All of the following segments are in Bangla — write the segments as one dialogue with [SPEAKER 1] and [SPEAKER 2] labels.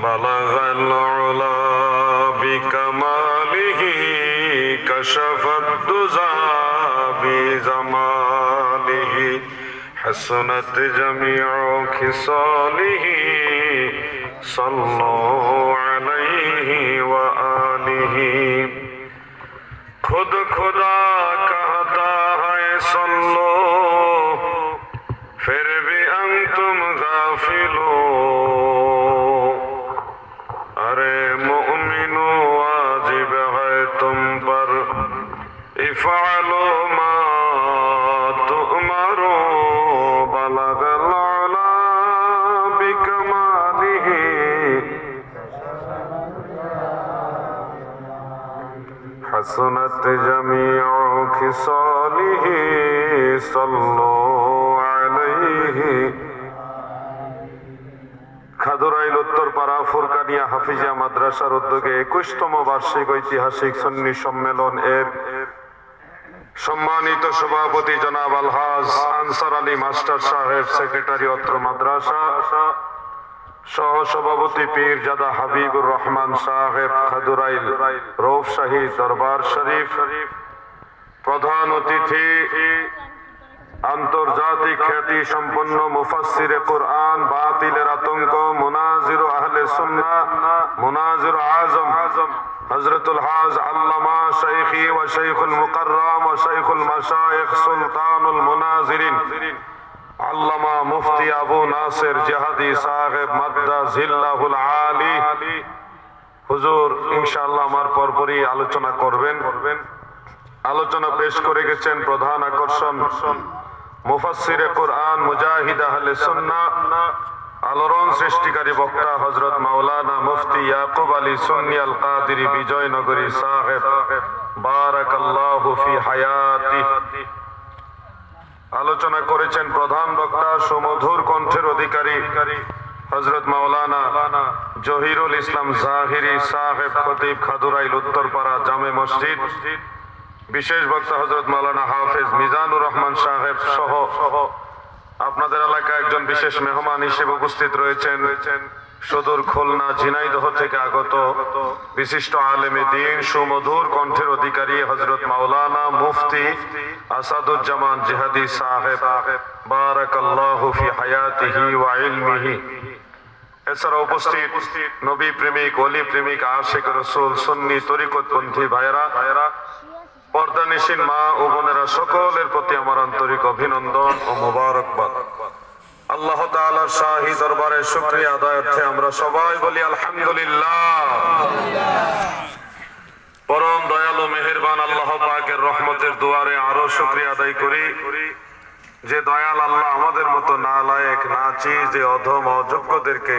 [SPEAKER 1] بلغ العلا بكماله كشف الدجى بجماله حسنت جميع خصاله صلوا عليه وآله खुद खुदा कहता है सल्लो फिर भी अंतुम गाफिलो अरे मुमिनो वाजिब है तुम पर इफ़अलो मा तुअमरो बलगल अला बिकमालिही हसनत जमीउ खिसालिही सल्लु अलैहि খাদুরাইল উত্তরপাড়া ফুরকানিয়া হাফিজা মাদ্রাসার উদ্যোগে 21তম বার্ষিক ঐতিহাসিক সুন্নি সম্মেলন এর সম্মানিত সভাপতি জনাব আলহাজ আনসার আলী মাস্টার সাহেব, সেক্রেটারি অত্র মাদ্রাসা, সহ সভাপতি পীরজাদা হাবিবুর রহমান সাহেব খাদুরাইল রৌফশাহী দরবার শরীফ, প্রধান অতিথি আন্তর্জাতিক খ্যাতি সম্পন্ন মুফাসসিরে কুরআন, বাতিলের আতঙ্ক, মুনাজির আহলে সুন্নাহ, মুনাজির আজম হযরতুল হাজ আল্লামা শাইখি ওয়া শাইখুল মুকাররম ওয়া শাইখুল মাশায়েখ সুলতানুল মুনাজিরিন আল্লামা মুফতি আবু নাসির জিহাদি সাহেব মাদ্দা জিল্লাহুল আলী হুজুর ইনশাআল্লাহ আমার পরপরই আলোচনা করবেন। আলোচনা পেশ করে গেছেন প্রধান আকর্ষণ মুফাসসিরে কুরআন, মুজাহিদ আহলে সুন্নাহ, আলোড়ন সৃষ্টিকারী বক্তা হযরত মাওলানা মুফতি ইয়াকুব আলী সুন্নি আল কাদিরি বিজয়নগরী সাহেব, বারাকাল্লাহু ফি হায়াতিহি। আলোচনা করেছেন প্রধান বক্তা সুমধুর কণ্ঠের অধিকারী হযরত মাওলানা জহিরুল ইসলাম জাহিরি সাহেব, খতিব খাদুরাইল উত্তরপাড়া জামে মসজিদ। বিশেষ বক্তা হযরত মাওলানা হাফেজ মিজানুর রহমান সাহেব সহ আপনাদের এলাকায় একজন বিশেষ মেহমান হিসেবে উপস্থিত রয়েছেন সুদূর খুলনা ঝিনাইদহ থেকে আগত বিশিষ্ট আলেমে দ্বীন, সুমধুর কণ্ঠের অধিকারী হযরত মাওলানা মুফতি আসাদুজ্জামান জিহাদি সাহেব, বারাকাল্লাহু ফি হায়াতিহি ওয়া ইলমিহি। এছাড়া উপস্থিত নবী প্রেমিক, ওলি প্রেমিক, আশিক রাসূল, সুন্নি তরিকতপন্থী ভাইয়েরা, পর্দানিশীন মা ও বোনেরা, সকলের প্রতি আমার আন্তরিক অভিনন্দন ও মোবারকবাদ। আল্লাহ তাআলার শাহী দরবারে শুকরিয়া আদায়ার্থে আমরা সবাই বলি আলহামদুলিল্লাহ। পরম দয়ালু মেহেরবান আল্লাহ পাকের রহমতের দুয়ারে আরো শুকরিয়া আদায় করি যে দয়াল আল্লাহ আমাদের মতো নালায়েক, নাচিজ, যে অধম অযোগ্যদেরকে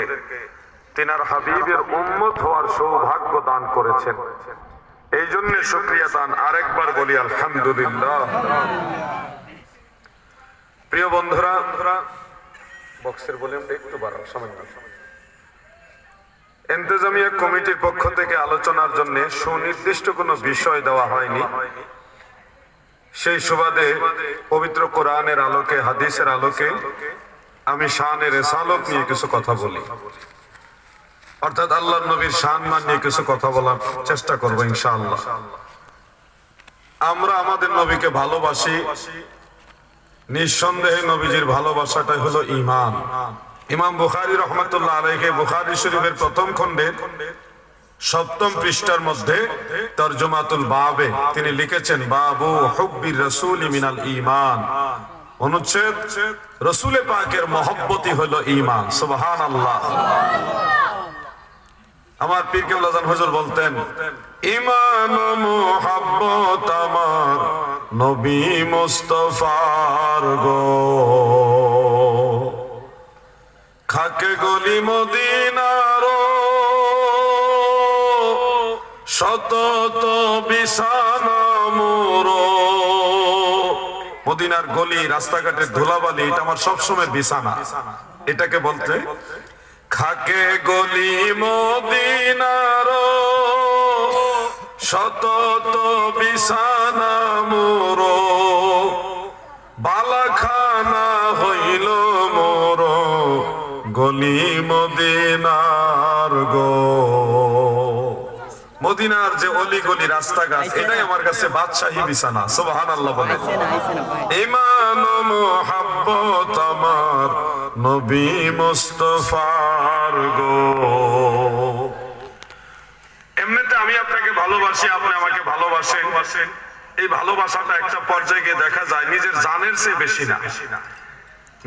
[SPEAKER 1] তিনার হাবিবের উম্মত হওয়ার সৌভাগ্য দান করেছেন। এই জন্য শুকরিয়া দান আরেকবার বলি আলহামদুলিল্লাহ। প্রিয় বন্ধুরা, বক্সের ভলিউমটা একটু বাড়ান সামান্য। ইন্তেজামিয়া কমিটির পক্ষ থেকে আলোচনার জন্য সুনির্দিষ্ট কোনো বিষয় দেওয়া হয়নি। সেই সুবাদে পবিত্র কোরআনের আলোকে, হাদিসের আলোকে আমি শানের রিসালাত নিয়ে কিছু কথা বলি, অর্থাৎ আল্লাহর নবীর সম্মান নিয়ে কিছু কথা বলার চেষ্টা করব ইনশাআল্লাহ। আমরা আমাদের নবীকে ভালোবাসি, নিঃসন্দেহে নবীজির ভালোবাসাটাই হলো ঈমান। ইমাম বুখারী রাহমাতুল্লাহ আলাইহি বুখারী শরীফের প্রথম খণ্ডের 7ম পৃষ্ঠার মধ্যে তরজমাতুল বাবে তিনি লিখেছেন বাবু হুব্বির রাসূলি মিনাল ঈমান, অনুচ্ছেদ রাসূলে পাকের মহব্বতই হলো ঈমান। সুবহানাল্লাহ। আমার পীর কেবলা জান হুজুর বলতেন, ঈমান ও মুহাব্বত আমার নবী মুস্তাফার গো, খাকে গলি মদিনার শতত বিছানা মোরো। মদিনার গলি, রাস্তাঘাটের ধুলাবালি, এটা আমার সবসময় বিছানা। এটাকে বলতে খাকে গলি মদিনার শতত বিছানা মোরো, বালাখানা হইল মোর গলি মদিনার গো। মদিনার যে অলি গলি রাস্তাঘাট এটাই আমার কাছে বাদশাহী বিছানা। সুবহানাল্লাহ বলেন। ঈমান ও মুহাব্বত আমার নবী মুস্তাফার গো। এমনিতে আমি আপনাকে ভালোবাসি, আপনি আমাকে ভালোবাসেন। এই ভালোবাসাটা একটা পর্যায়ে গিয়ে দেখা যায় নিজের জানের চেয়ে বেশি না,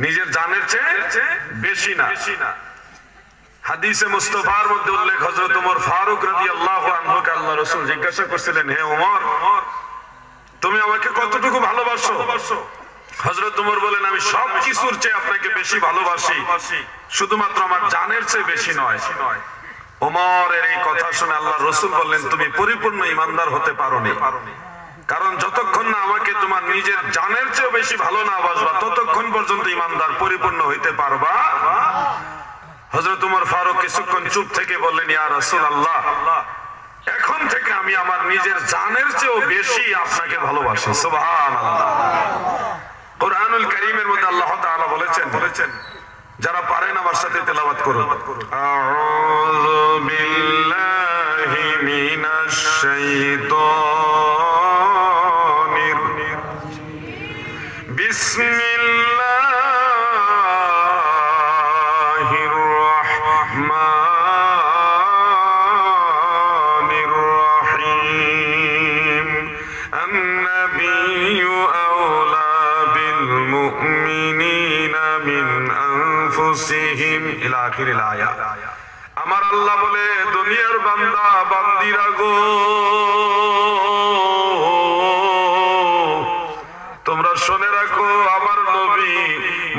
[SPEAKER 1] নিজের জানের চেয়ে বেশি না। হাদিসে মুস্তাফার মধ্যে উল্লেখ, হযরত ওমর ফারুক রাদিয়াল্লাহু আনহুকে আল্লাহ রাসূল জিজ্ঞাসা করছিলেন, হে ওমর, তুমি আমাকে কতটুকু ভালোবাসো? হযরত ওমর বলেন, আমি সব কিছুর চেয়ে আপনাকে বেশি ভালোবাসি, শুধুমাত্র আমার জানের চেয়ে বেশি নয়। ওমরের এই কথা শুনে আল্লাহ রাসূল বললেন, তুমি পরিপূর্ণ ঈমানদার হতে পারোনি, কারণ যতক্ষণ না আমাকে তোমার নিজের জানের চেয়ে বেশি ভালো না বাসবা ততক্ষণ পর্যন্ত ঈমানদার পরিপূর্ণ হইতে পারবা। হযরত ওমর ফারুক কিছুক্ষণ চুপ থেকে বললেন, ইয়া রাসূলুল্লাহ, এখন থেকে আমি আমার নিজের জানের চেয়েও বেশি আপনাকে ভালোবাসি। সুবহানাল্লাহ। কোরআনুল কারীমের মধ্যে আল্লাহ তাআলা বলেছেন, যারা পারেন আমার সাথে তেলাওয়াত করুন। আউযু বিল্লাহি মিনাশ শাইতানির বিসমিল্লাহির রাহমানির রাহিম। আন-নাবিয়্যু আওলা বিল মুমিনিনা মিন আনফুসিহিম ইলা আখিরিল আয়াত। আমার আল্লাহ বলে, দুনিয়ার বান্দা বান্দিরা গো, তোমরা শুনে রাখো, আমার নবী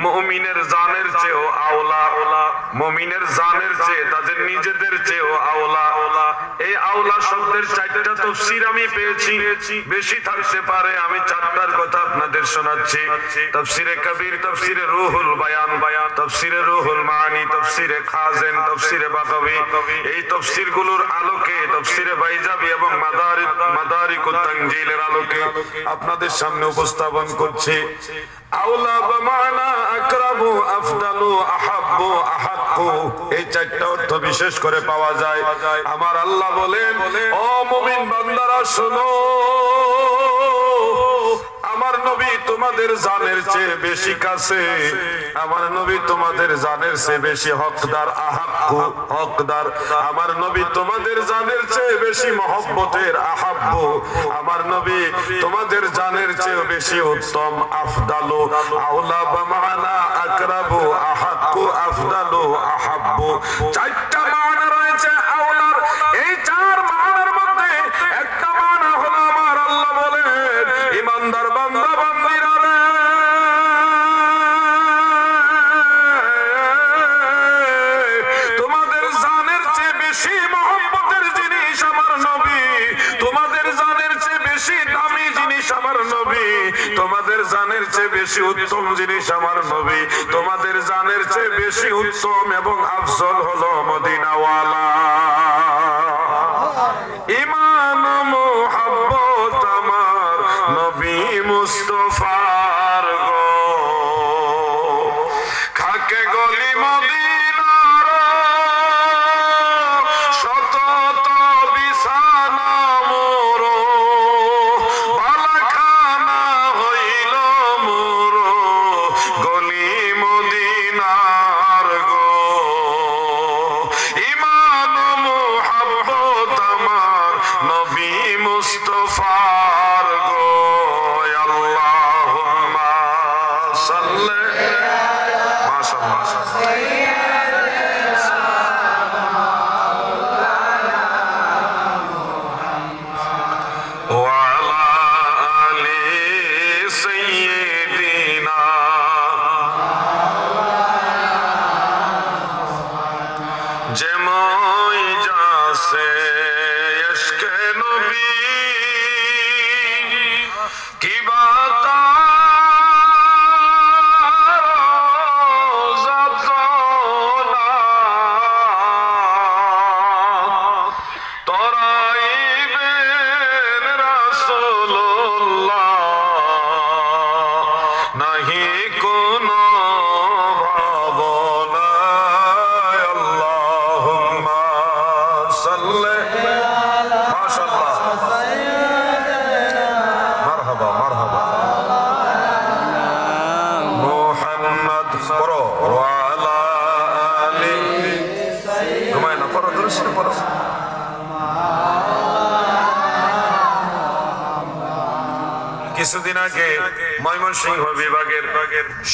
[SPEAKER 1] মুমিনের জানের চেয়েও আওলা, মুমিনের জানের চেয়ে তাদের নিজেদের চেয়েও আওলা। এই আওলা শব্দের চারটা তাফসীর আমি পেয়েছি, বেশি থাকতে পারে, আমি চারটার কথা আপনাদের শোনাচ্ছি। তাফসীরে কবির, তাফসীরে রুহুল বায়ান, তাফসীরে রুহুল মানি, তাফসীরে খাজেন, তাফসীরে বাগাবী, এই তাফসীরগুলোর আলোকে, তাফসীরে বাইজাবি এবং মাদারিকুত তানজিলের আলোকে আপনাদের সামনে উপস্থাপন করছি। আওলা বমানা আকরাবু, আফদালু, আহাব্বু, আহাক্কু, এই চারটা অর্থ বিশেষ করে পাওয়া যায়। আমার আল্লাহ বলেন, ও মুমিন বান্দারা শোনো, আমার নবী তোমাদের জানের চেয়ে বেশি কাছে, আমার নবী তোমাদের জানের চেয়ে বেশি হকদার, আহাক্কু, হকদার। আমার নবী তোমাদের জানের চেয়ে বেশি মহব্বতের, আহাব্বু। আমার নবী তোমাদের জানের চেয়ে বেশি উত্তম, আফদালু। আওলা বমানা আকরাবু, আহাক্কু, আফদালু, আহাব্বু, চারটা মানা রয়েছে আওলার। এই চার মানার মধ্যে একটা মানা হলো, আমার আল্লাহ বলেন, ঈমানদার বান্দা বান্দিরা রে, তোমাদের জানের চেয়ে বেশি মহব্বতের জিনিস আমার নবী, তোমাদের জানের চেয়ে বেশি দামি জিনিস আমার নবী, তোমাদের জানের চেয়ে বেশি উত্তম জিনিস আমার নবী, তোমাদের জানের চেয়ে বেশি উত্তম এবং আফজল হলো মদিনাওয়ালা। ঈমান ও মুহাব্বত আমার নবী মুস্তাফার গো। খাকে গলি মদিনার শত বিছানা মোর, বালাখানা হইল মোর গলি মদিনার গো। ঈমান ও মুহাব্বত আমার নবী মুস্তাফার গো। আল্লাহুম্মা সাল্লি, মাশাআল্লাহ, ওয়ালা আলি সাইয়্যিদিনা, যেমন যাসে ইশকে নবী কি বাতা নাহি কোনো ভাবনা কিছুদিন আগে ময়মনসিংহ বিভাগের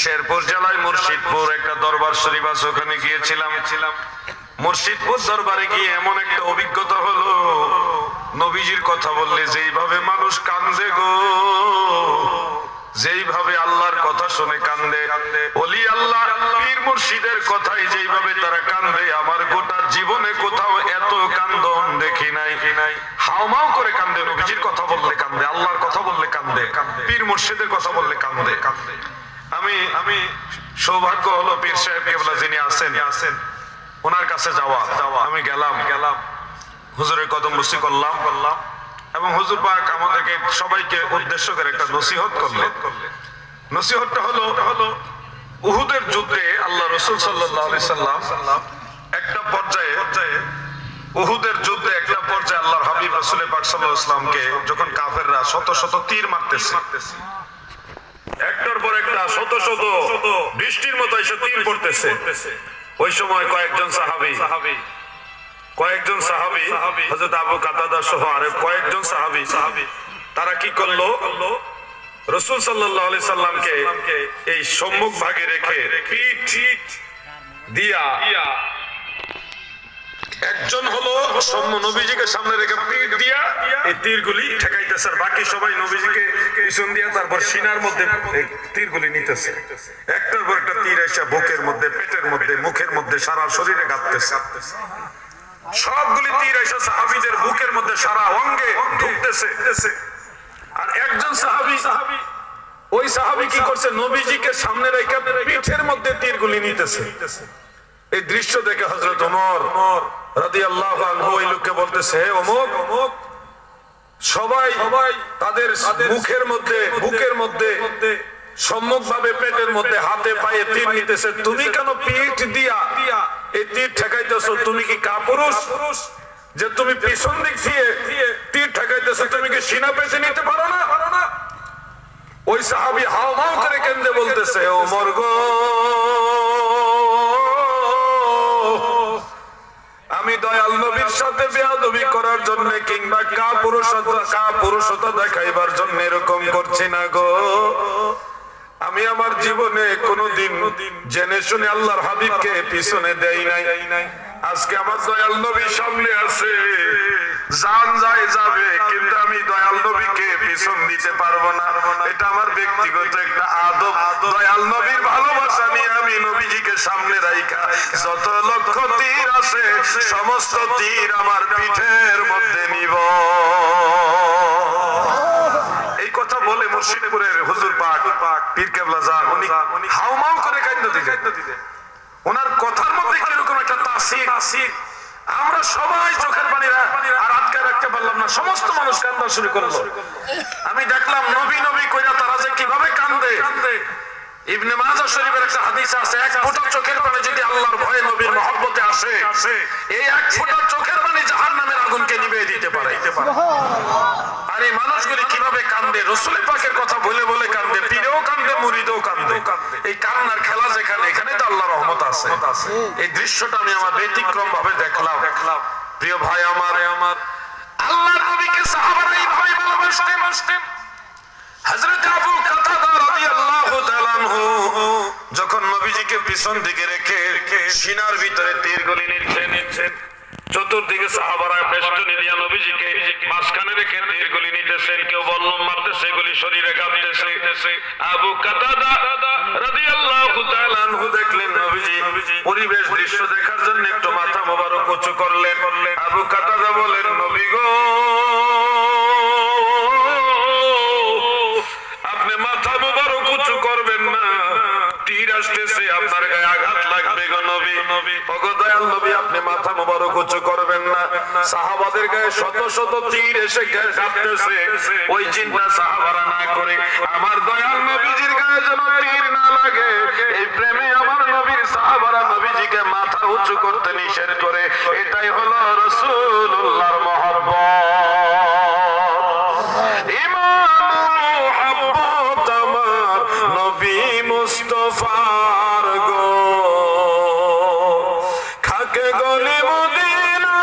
[SPEAKER 1] শেরপুর জেলায় মুর্শিদপুর একটা দরবার শরীফ আছে, ওখানে গিয়েছিলাম। মুর্শিদপুর দরবারে গিয়ে এমন একটা অভিজ্ঞতা হলো, নবীজির কথা বললে যেইভাবে মানুষ কান্দে গো, যেইভাবে আল্লাহর কথা শুনে কান্দে, ওলি আল্লাহ পীর মুর্শিদের কথাই যেইভাবে তারা কান্দে, আমার গোটা জীবনে কোথাও এত কান্দন দেখি নাই। হাওমাও করে কান্দে, নবীজির কথা বললে কান্দে, আল্লাহর কথা বললে কান্দে, পীর মুর্শিদের কথা বললে কান্দে। আমি সৌভাগ্য হলো পীর সাহেব কেবলা যিনি আছেন ওনার কাছে যাওয়া। আমি গেলাম, হুজুরের কদম বসি করলাম এবং হুজুর পাক আমাদেরকে সবাইকে উদ্দেশ্য করে একটা নসিহত করলেন। নসিহতটা হলো উহুদের যুদ্ধে আল্লাহ রাসূল সাল্লাল্লাহু আলাইহি সাল্লাম একটা পর্যায়ে, উহুদের যুদ্ধে একটা পর্যায়ে আল্লাহর হাবিব রাসূল পাক সাল্লাল্লাহু আলাইহি সাল্লামকে যখন কাফেররা শত শত তীর মারতেছে, একটার পর একটা শত শত বৃষ্টির মতো এসে তীর পড়তেছে, ওই সময় কয়েকজন সাহাবী হযরত আবু কাতাদা সহ আরো কয়েকজন সাহাবী তারা কি করলো, রাসূল সাল্লাল্লাহু আলাইহি সাল্লামকে এই সম্মুখ ভাগে রেখে পিঠ দিয়া, একজন হলো নবীজিকে সামনে রেখে পিঠ দিয়া এই তীরগুলি ঠেকাইতেছে, আর বাকি সবাই নবীজিকে পিছন দিয়া তারপর সিনার মধ্যে তীরগুলি নিতেছে। একটার পর একটা তীর এসে বুকের মধ্যে, পেটের মধ্যে, মুখের মধ্যে, সারা শরীরে গাঁথতেছে। সবগুলি তীর এসে সাহাবীদের বুকের মধ্যে, সারা অঙ্গে ঢুকতেছে। আর একজন সাহাবী, ওই সাহাবী কি করছে, নবীজিকে সামনে রেখে পিঠের মধ্যে তীরগুলি নিতেছে। এই দৃশ্য দেখে হযরত ওমর রাদিয়াল্লাহু আনহু ওই লোককে বলতেছে, হে অমুক, সবাই তাদের মুখের মধ্যে, বুকের মধ্যে, সম্মুখভাবে পেটের মধ্যে, হাতে পায়ে তীর নিতেছে, তুমি কেন পিঠ দিয়া এই তীর ঠেকাইতেছো? তুমি কি কাপুরুষ যে তুমি পিছন দিক দিয়ে তীর ঠেকাইতেছো? তুমি কি সিনা পেতে নিতে পারো না? ওই সাহাবী হাওমাও করে কেঁদে বলতেছে, ওমর গো, আমি দয়াল নবীর সাথে বেয়াদবি করার জন্য কিংবা কাপুরুষতা দেখাইবার জন্য এরকম করছি না গো। আমি আমার জীবনে কোনোদিন জেনে শুনে আল্লাহর হাবিবকে পিছনে দেই নাই। আজকে আমার দয়াল নবী সামনে আছে, জান যায় যাবে, কিন্তু আমি দয়াল নবীকে পিছন দিতে পারবো না। এটা আমার ব্যক্তিগত একটা আদব। দয়াল নবীর ভালোবাসা নিয়ে আমি নবীজিকে সামনে রাইখা যত লক্ষ তীর আছে সমস্ত তীর আমার পিঠের মধ্যে নিব। এই কথা বলে মুর্শিদপুরের হুজুর পাক পীর কেবলা জান উনি হাউমাউ করে কাঁদতে দিলেন। ওনার কথার মধ্যে কিরকম একটা তাসির, আমরা সবাই চোখের পানি আর আটকে রাখতে পারলাম না, সমস্ত মানুষ কান্না শুরু করলো। আমি দেখলাম নবী কইরা তারা যে কিভাবে কান্দে। ইবনে মাজাহ শরীফের একটা হাদিস আছে, এক ফোঁটা চোখের পানি যদি আল্লাহর ভয়ে নবীর মহব্বতে আসে, এই এক ফোঁটা চোখের পানি জাহান্নামের আগুনকে নিভিয়ে দিতে পারে। আর এই মানুষগুলি কিভাবে কান্দে, রাসূল পাকের কথা বলে বলে কান্দে, পীরেও কান্দে, মুরিদও কান্দে। এই কান্নার খেলা যেখানে, এখানে তো আল্লাহর রহমত আছে। এই দৃশ্যটা আমি আমার ব্যতিক্রম ভাবে দেখলাম। প্রিয় ভাই আমার, আল্লাহর নবীকে সাহাবারা এইভাবে ভালোবাসতেন। হযরত আবু কাতাদা রাদিয়াল্লাহু তাআলা আনহু যখন নবীজিকে পিছন দিকে রেখে সিনার ভিতরে তীরগুলি নিচ্ছেন, চতুর্দিকে সাহাবারা বেষ্টনী দিয়া নবীজিকে মাঝখানে রেখে তীরগুলি নিতেছেন, কেউ বল্লম মারতেছে, এগুলি শরীরে গাঁথতেছে। আবু কাতাদা রাদিয়াল্লাহু তাআলা আনহু দেখলেন নবীজি পরিবেশ দৃশ্য দেখার জন্য একটু মাথা মোবারক উঁচু করলেন। আবু কাতাদা বলেন, নবী গো, আপনি মাথা মোবারক উঁচু করবেন না, তীর আসতেছে, আপনার গায়ে আঘাত লাগবে গো নবী। ওগো দয়াল নবী, আপনি মাথা মোবারক উঁচু করবেন না। সাহাবাদের গায়ে শত শত তীর এসে কাঁপতেছে, ওই চিন্তা সাহাবারা না করে আমার দয়াল নবীজির গায়ে যেন তীর না লাগে, এই প্রেমে আমার নবীর সাহাবারা নবীজিকে মাথা উঁচু করতে নিষেধ করে। এটাই হলো রাসূলুল্লাহর মহব্বত। মুস্তফার গো, খাকে গলি মদিনা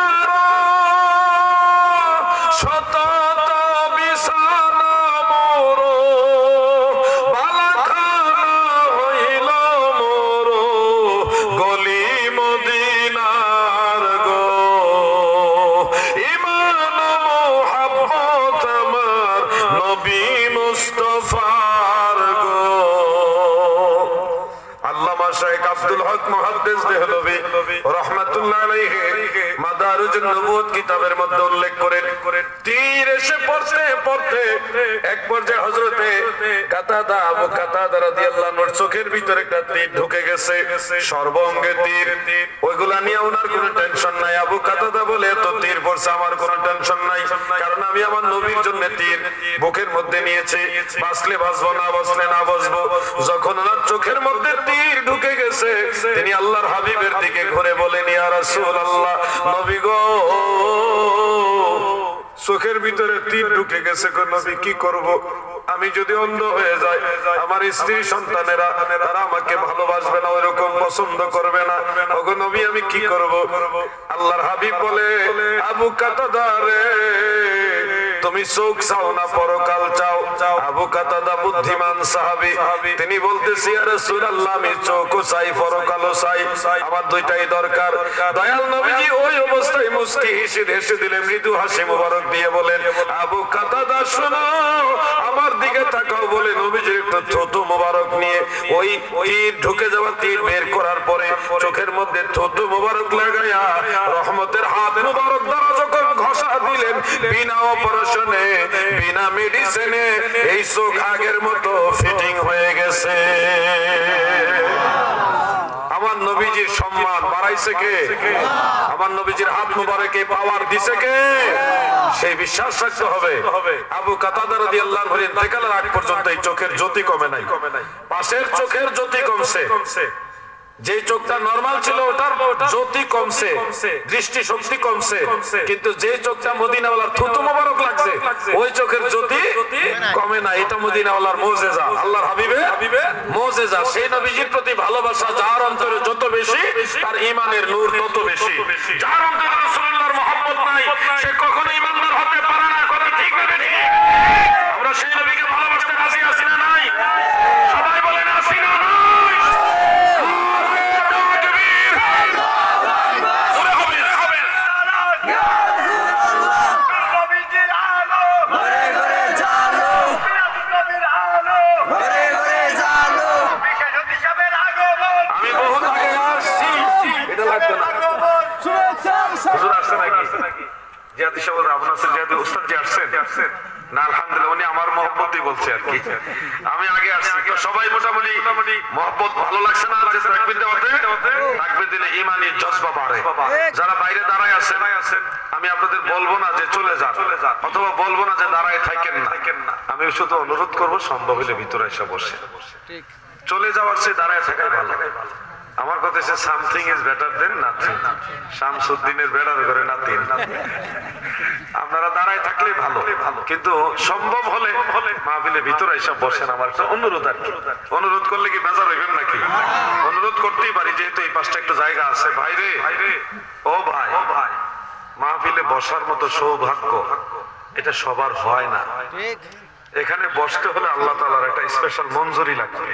[SPEAKER 1] হক মুহাদ্দিস দেহলভী রাহমাতুল্লাহ আলাইহি মাদারুজুন নবুওয়াত কিতাবের মধ্যে উল্লেখ করেন তীর এসে পড়তে এক পর্যায়ে হযরতে কাতাদা আবু কাতাদা রাদিয়াল্লাহু আনহুর চোখের ভিতরে একটা তীর ঢুকে গেছে, সর্বাঙ্গে তীর। ওইগুলা নিয়ে ওনার কোনো টেনশন নাই। আবু কাতাদা বলে এত তীর পড়ছে আমার কোনো টেনশন নাই, কারণ আমি আমার নবীর জন্য তীর বুকের মধ্যে নিয়েছি, বাঁচলে বাঁচবো, না বাঁচলে না বাঁচবো। যখন ওনার চোখের মধ্যে তীর ঢুকে গেছে তিনি আল্লাহর হাবিবের দিকে ঘুরে বলেন, ইয়া রাসূলুল্লাহ, নবী গো, চোখের ভিতরে তীর ঢুকে গেছে গো নবী, কি করব? আমি যদি অন্ধ হয়ে যাই, আমার স্ত্রী সন্তানেরা তারা আমাকে ভালোবাসবে না, ওইরকম পছন্দ করবে না, ওগো নবী আমি কি করব? আল্লাহর হাবিব বলে, আবু কাতাদা রে, তুমি চোখ চাও না পরকাল চাও? আবু কাতাদা বুদ্ধিমান সাহাবী, তিনি বলতেছি, ইয়া রাসূলুল্লাহ, আমি চোখও চাই পরকালও চাই, আমার দুইটাই দরকার। দয়াল নবীজি ওই অবস্থায় মুস্কি হেসে দিলে, মৃদু হাসি মুবারক দিয়ে বলেন, আবু কাতাদা শোনো, আমার দিকে তাকাও। বলে নবীজির একটু থুতু মুবারক নিয়ে ওই তীর ঢুকে যাওয়া তীর বের করার পরে চোখের মধ্যে থুতু মুবারক লাগাইয়া রহমতের হাত মুবারক দ্বারা যখন ঘষা দিলেন, বিনা অপারেশনে বিনা মেডিসিনে এই চোখ আগের মতো ফিটিং হয়ে গেছে। আমার নবীজির সম্মান বাড়াইছে কে? আমার নবীজির হাত মুবারকে পাওয়ার দিছে কে? সেই বিশ্বাস রাখতে হবে। আবু কাতাদা রাদিয়াল্লাহু আনহু ইন্তেকালের আগ পর্যন্ত এই চোখের জ্যোতি কমে নাই। পাশের চোখের জ্যোতি কমছে, যে চোখটা নরমাল ছিল ওটার জ্যোতি কমছে, দৃষ্টি শক্তি কমছে, কিন্তু যে চোখটা মদিনাওয়ালার থুতু মোবারক লাগছে ওই চোখের জ্যোতি কমে না। এটা মদিনাওয়ালার মুজিজা, আল্লাহর হাবিবের মুজিজা। সেই নবীজির প্রতি ভালোবাসা যার অন্তরে যত বেশি, তার ঈমানের নূর তত বেশি। যার অন্তরে রাসূলুল্লাহর মহব্বত নাই, সে কখনো ঈমানদার হতে পারে না। কথা ঠিক না ঠিক? আমরা সেই নবীকে ভালোবাসতে রাজি আছি না নাই? সবাই বলেন আছি না নাই? আমি আগে আসছি, সবাই মোটামুটি মহব্বত ভালো লাগছে না? তাকবীর দেওয়াতে তাকবীর দিলে ঈমানি জজবা বাড়ে। যারা বাইরে দাঁড়ায় আছেন, আমি আপনাদের বলবো না যে চলে যান, অথবা বলবো না যে দাঁড়ায় থাকেন না। আমি শুধু অনুরোধ করবো সম্ভব হলে ভিতরে এসে বসে। চলে যাওয়ার চেয়ে দাঁড়ায় থাকাই ভালো। আমার কথা হচ্ছে something is better then nothing. শামসুদ্দিনের বেড়ার ঘরে নাতিন। আপনারা দাঁড়ায় থাকলে ভালো, কিন্তু সম্ভব হলে মাহফিলের ভিতরে এসে বসেন। আমার একটা অনুরোধ আর কি। অনুরোধ করলে কি বেজার হইবেন নাকি? অনুরোধ করতেই পারি, যেহেতু এই পাশটা একটা জায়গা আছে। ভাই রে, ও ভাই, মাহফিলে বসার মতো সৌভাগ্য এটা সবার হয় না। এখানে বসতে হলে আল্লাহ তাআলার একটা স্পেশাল মঞ্জুরি লাগবে।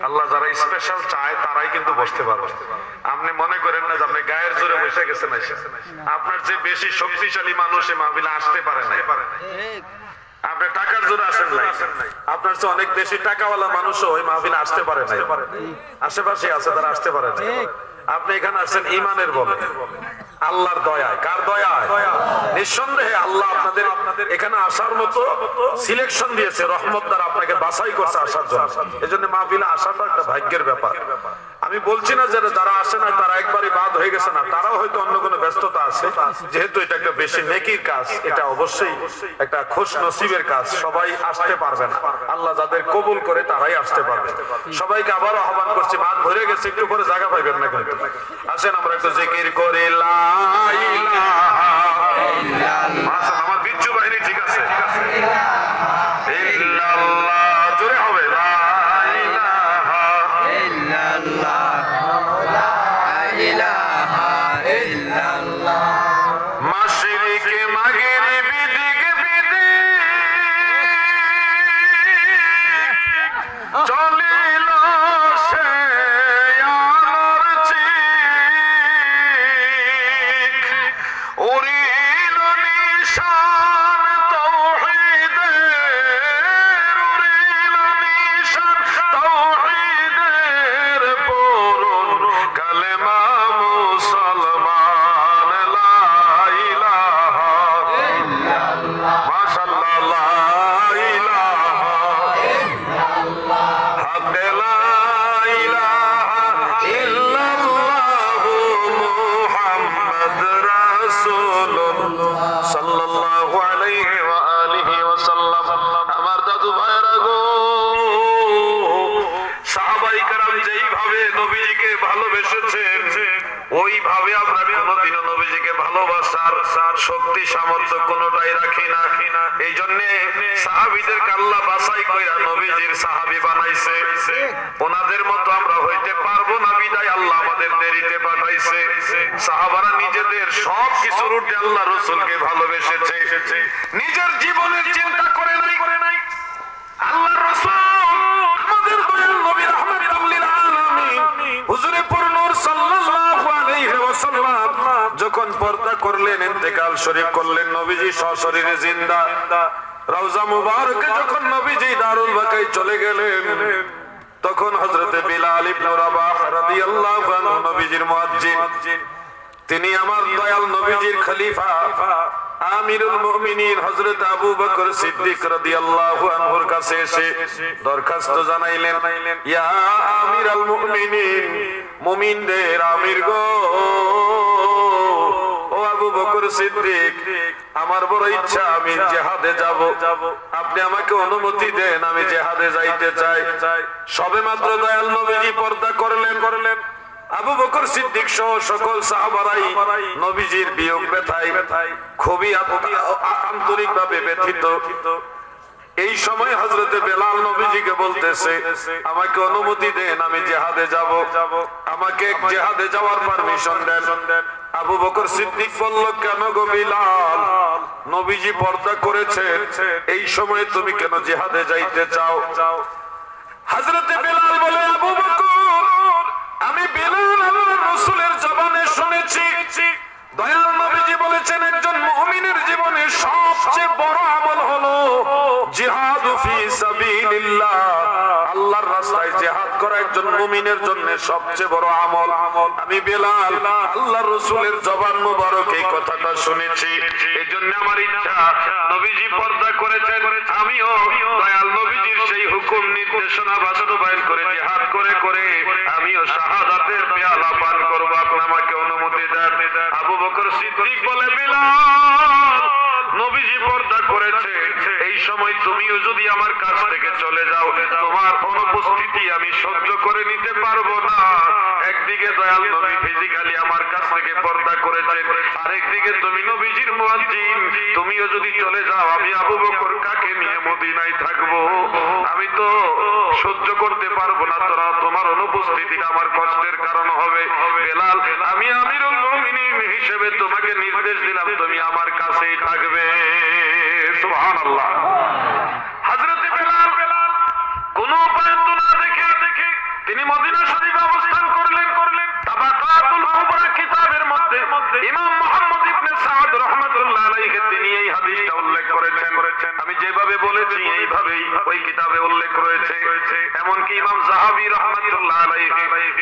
[SPEAKER 1] আল্লাহ যারা স্পেশাল চায় তারাই কিন্তু বসতে পারবে। আপনি মনে করেন না যে আপনি গায়ের জোরে বসে গেছেন, আপনার যে বেশি শক্তিশালী মানুষ এই মাহফিলে আসতে পারে না। আপনি টাকার জোরে আসেন নাই, আপনার চেয়ে অনেক বেশি টাকাওয়ালা মানুষও ওই মাহফিলে আসতে পারে না। আশেপাশে আছে তারা আসতে পারে না। আপনি এখানে আসছেন ঈমানের বলে, আল্লাহর দয়ায়। কার দয়ায়? নিঃসন্দেহে আল্লাহ আপনাদের এখানে আসার মতো সিলেকশন দিয়েছে, রহমত দ্বারা আপনাকে বাছাই করছে আসার জন্য। এজন্য মাহফিলে আসাটা একটা ভাগ্যের ব্যাপার। আমি বলছি না যে যারা আসে না তারা একবারই বাদ হয়ে গেছে না, তারাও হয়তো অন্য কোনো ব্যস্ততা আছে। যেহেতু এটা একটা বেশি নেকির কাজ, এটা অবশ্যই একটা খুশ নসিবের কাজ। সবাই আসতে পারবে না, আল্লাহ যাদের কবুল করে তারাই আসতে পারবে। সবাইকে আবারও আহ্বান করছি, মাঠ ভরে গেছে, একটু করে জায়গা পাইবেন না কিন্তু। আসেন আমরা একটু জিকির করি, লা ইলাহা ইল্লাল্লাহ। আমার বিচ্ছু বাহিনী ঠিক আছে? ইল্লাল্লাহ জোরে হবে, লা ইলাহা ইল্লাল্লাহ, লা ইলাহা ইল্লাল্লাহ। মাশরিকে মাগরিবি দিক বিদিক চলিল সে আলোর চিক, উড়িল নিশান তাওহীদের, উড়িল নিশান তাওহীদের পরন এইভাবে আমরা কোনোদিনও নবীজিকে ভালোবাসার শক্তি সামর্থ্য কোনোটাই রাখি না। এই জন্য সাহাবীদেরকে আল্লাহ বাছাই কইরা নবীজির সাহাবী বানাইছে। ওনাদের মতো আমরা হইতে পারবো না বিদায় আল্লাহ আমাদের দেরিতে পাঠাইছে। সাহাবারা নিজেদের সব কিছুর ঊর্ধ্বে আল্লাহ রাসূলকে ভালোবেসেছে, নিজের জীবনের চিন্তা করে নাই। আল্লাহ রাসূল আমাদের দয়াল নবী রাহমাতুল লিল আলামিন হুজুরে পুরনূর সাল্লাল্লাহু আলাইহি ওয়াসাল্লাম যখন পর্দা করলেন, ইন্তেকাল শরীফ করলেন, নবীজি সশরীরে জিন্দা। রওজা মুবারকে যখন নবীজি দারুল বাকায় চলে গেলেন, তখন হযরতে বিলাল ইবনে রাবাহ রাদিয়াল্লাহু আনহু নবীজির মুয়াজ্জিন, তিনি আমার দয়াল নবীজির খলিফা আমিরুল মুমিনিন হযরত আবু বকর সিদ্দিক রাদিয়াল্লাহু আনহুর কাছে এসে দরখাস্ত জানাইলেন, ইয়া আমিরুল মুমিনিন, মুমিনদের আমির গো, ও আবু বকর সিদ্দিক, আমার বড় ইচ্ছা আমি জিহাদে যাব, আপনি আমাকে অনুমতি দেন, আমি জিহাদে যাইতে চাই। সবেমাত্র দয়াল নবীজি পর্দা করলেন। আবু বকর সিদ্দিক সহ সকল সাহাবারাই নবীজির বিয়োগ ব্যথায় খুবই আন্তরিক ভাবে ব্যথিত। এই সময় হযরতে বেলাল নবীজিকে বলতেছে, আমাকে অনুমতি দেন, আমি জিহাদে যাব, আমাকে জিহাদে যাওয়ার পারমিশন দেন। আবু বকর সিদ্দিক বলল, কেন গো বিলাল, নবীজি পর্দা করেছেন, এই সময় তুমি কেন জিহাদে যাইতে চাও? হযরতে বেলাল বলে, আবু বকর, আমি বেলাল আল্লাহর রাসূলের জবানে শুনেছি দয়াল নবীজি বলেছেন একজন মুমিনের জীবনে সবচেয়ে বড় আমল হলো জিহাদ ফি সাবিলিল্লাহ, আল্লাহর রাস্তায় জিহাদ করা একজন মুমিনের জন্য সবচেয়ে বড় আমল। আমি বেলাল আল্লাহর রাসূলের জবান মোবারক এই কথাটা শুনেছি, এজন্য আমার ইচ্ছা নবীজি পর্দা করেছেন, আমিও দয়াল নবীজির সেই হুকুম নির্দেশনা বাস্তবায়ন করে জিহাদ করে আমিও শাহাদাতের পেয়ালা পান করব, আপনি আমাকে অনুমতি দেন। আবু বকর সিদ্দিক বলে, বিলাল, নবীজি পর্দা করেছে, এই সময় তুমিও যদি আমার কাছ থেকে চলে যাও, তোমার অনুপস্থিতি আমি সহ্য করে নিতে পারবো না। একদিকে দয়াল নবী ফিজিক্যালি আমার কাছ থেকে পর্দা করেছেন, আরেকদিকে তুমি নবীজির মুয়াজ্জিন, তুমিও যদি চলে যাও, আমি আবু বকর কাকে নিয়ে মদিনায় থাকবো? আমি তো সহ্য করতে পারবো না, তোমার অনুপস্থিতিটা আমার কষ্টের কারণ হবে। বেলাল, আমি আমিরুল মুমিনিন হিসেবে তোমাকে নির্দেশ দিলাম, তুমি আমার কাছেই থাকবে। সুবহানাল্লাহ। হযরতে বেলাল কোন উপায়ন্ত না দেখে তিনি মদিনা শরীফে অবস্থান করলেন। তাবাকাতুল কুবরা কিতাবের মধ্যে ইমাম মুহাম্মদ ইবনে সাদ রাহমাতুল্লাহ আলাইহি তিনি এই হাদিসটা উল্লেখ করেছেন। আমি যেভাবে বলেছি এইভাবেই ওই কিতাবে উল্লেখ রয়েছে। এমনকি ইমাম যাহাবী রাহমাতুল্লাহ আলাইহি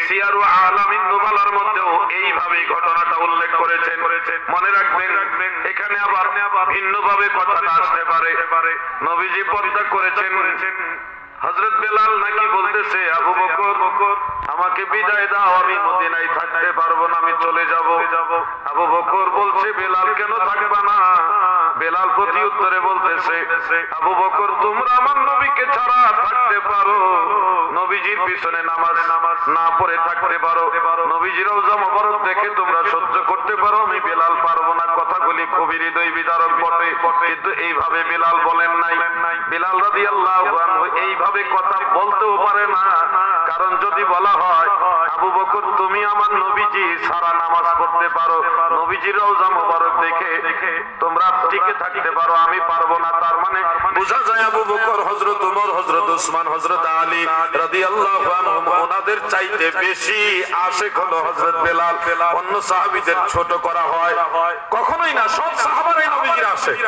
[SPEAKER 1] সিয়ারু আলামিন নুবালার মধ্যেও এইভাবেই ঘটনাটা উল্লেখ করেছেন। মনে রাখবেন, এখানে আবার ভিন্নভাবে কথাটা আসতে পারে। নবীজি পর্দা করেছেন, হযরত বেলাল নাকি বলতেছে, আবু বকর, আমাকে বিদায় দাও, আমি মদিনায় থাকতে পারবো না, আমি চলে যাব। আবু বকর বলছে, বেলাল কেন থাকবা না? বেলাল প্রতি উত্তরে বলতেছে, আবু বকর, তোমরা আমার নবীকে ছাড়া থাকতে পারো, নবীজির পিছনে নামাজ না পড়ে থাকতে পারো, নবীজির রওজা মুবারক দেখে তোমরা সহ্য করতে পারো, আমি বেলাল পারবো না। কথাগুলি খুবই হৃদয় বিদারক বটে, কিন্তু এইভাবে বেলাল বলেন নাই। বেলাল রাদিয়াল্লাহু আনহু এইভাবে কথা বলতেও পারে না, কারণ যদি বলা হয়, আবু বকর, তুমি আমার নবীজি সারা নামাজ পড়তে পারো, নবীজির রওজা মুবারক দেখে তোমরা টিকে থাকতে পারো, আমি পারবো না, তার মানে বোঝা যায় আবু বকর, হযরত ওমর, হযরত উসমান, হযরত আলী রাদিয়াল্লাহু আনহুম ওনাদের চাইতে বেশি আশিক হলো হযরত বেলাল। অন্য সাহাবীদের ছোট করা হয় কখনোই না, সব সাহাবারাই নবীজির আশিক,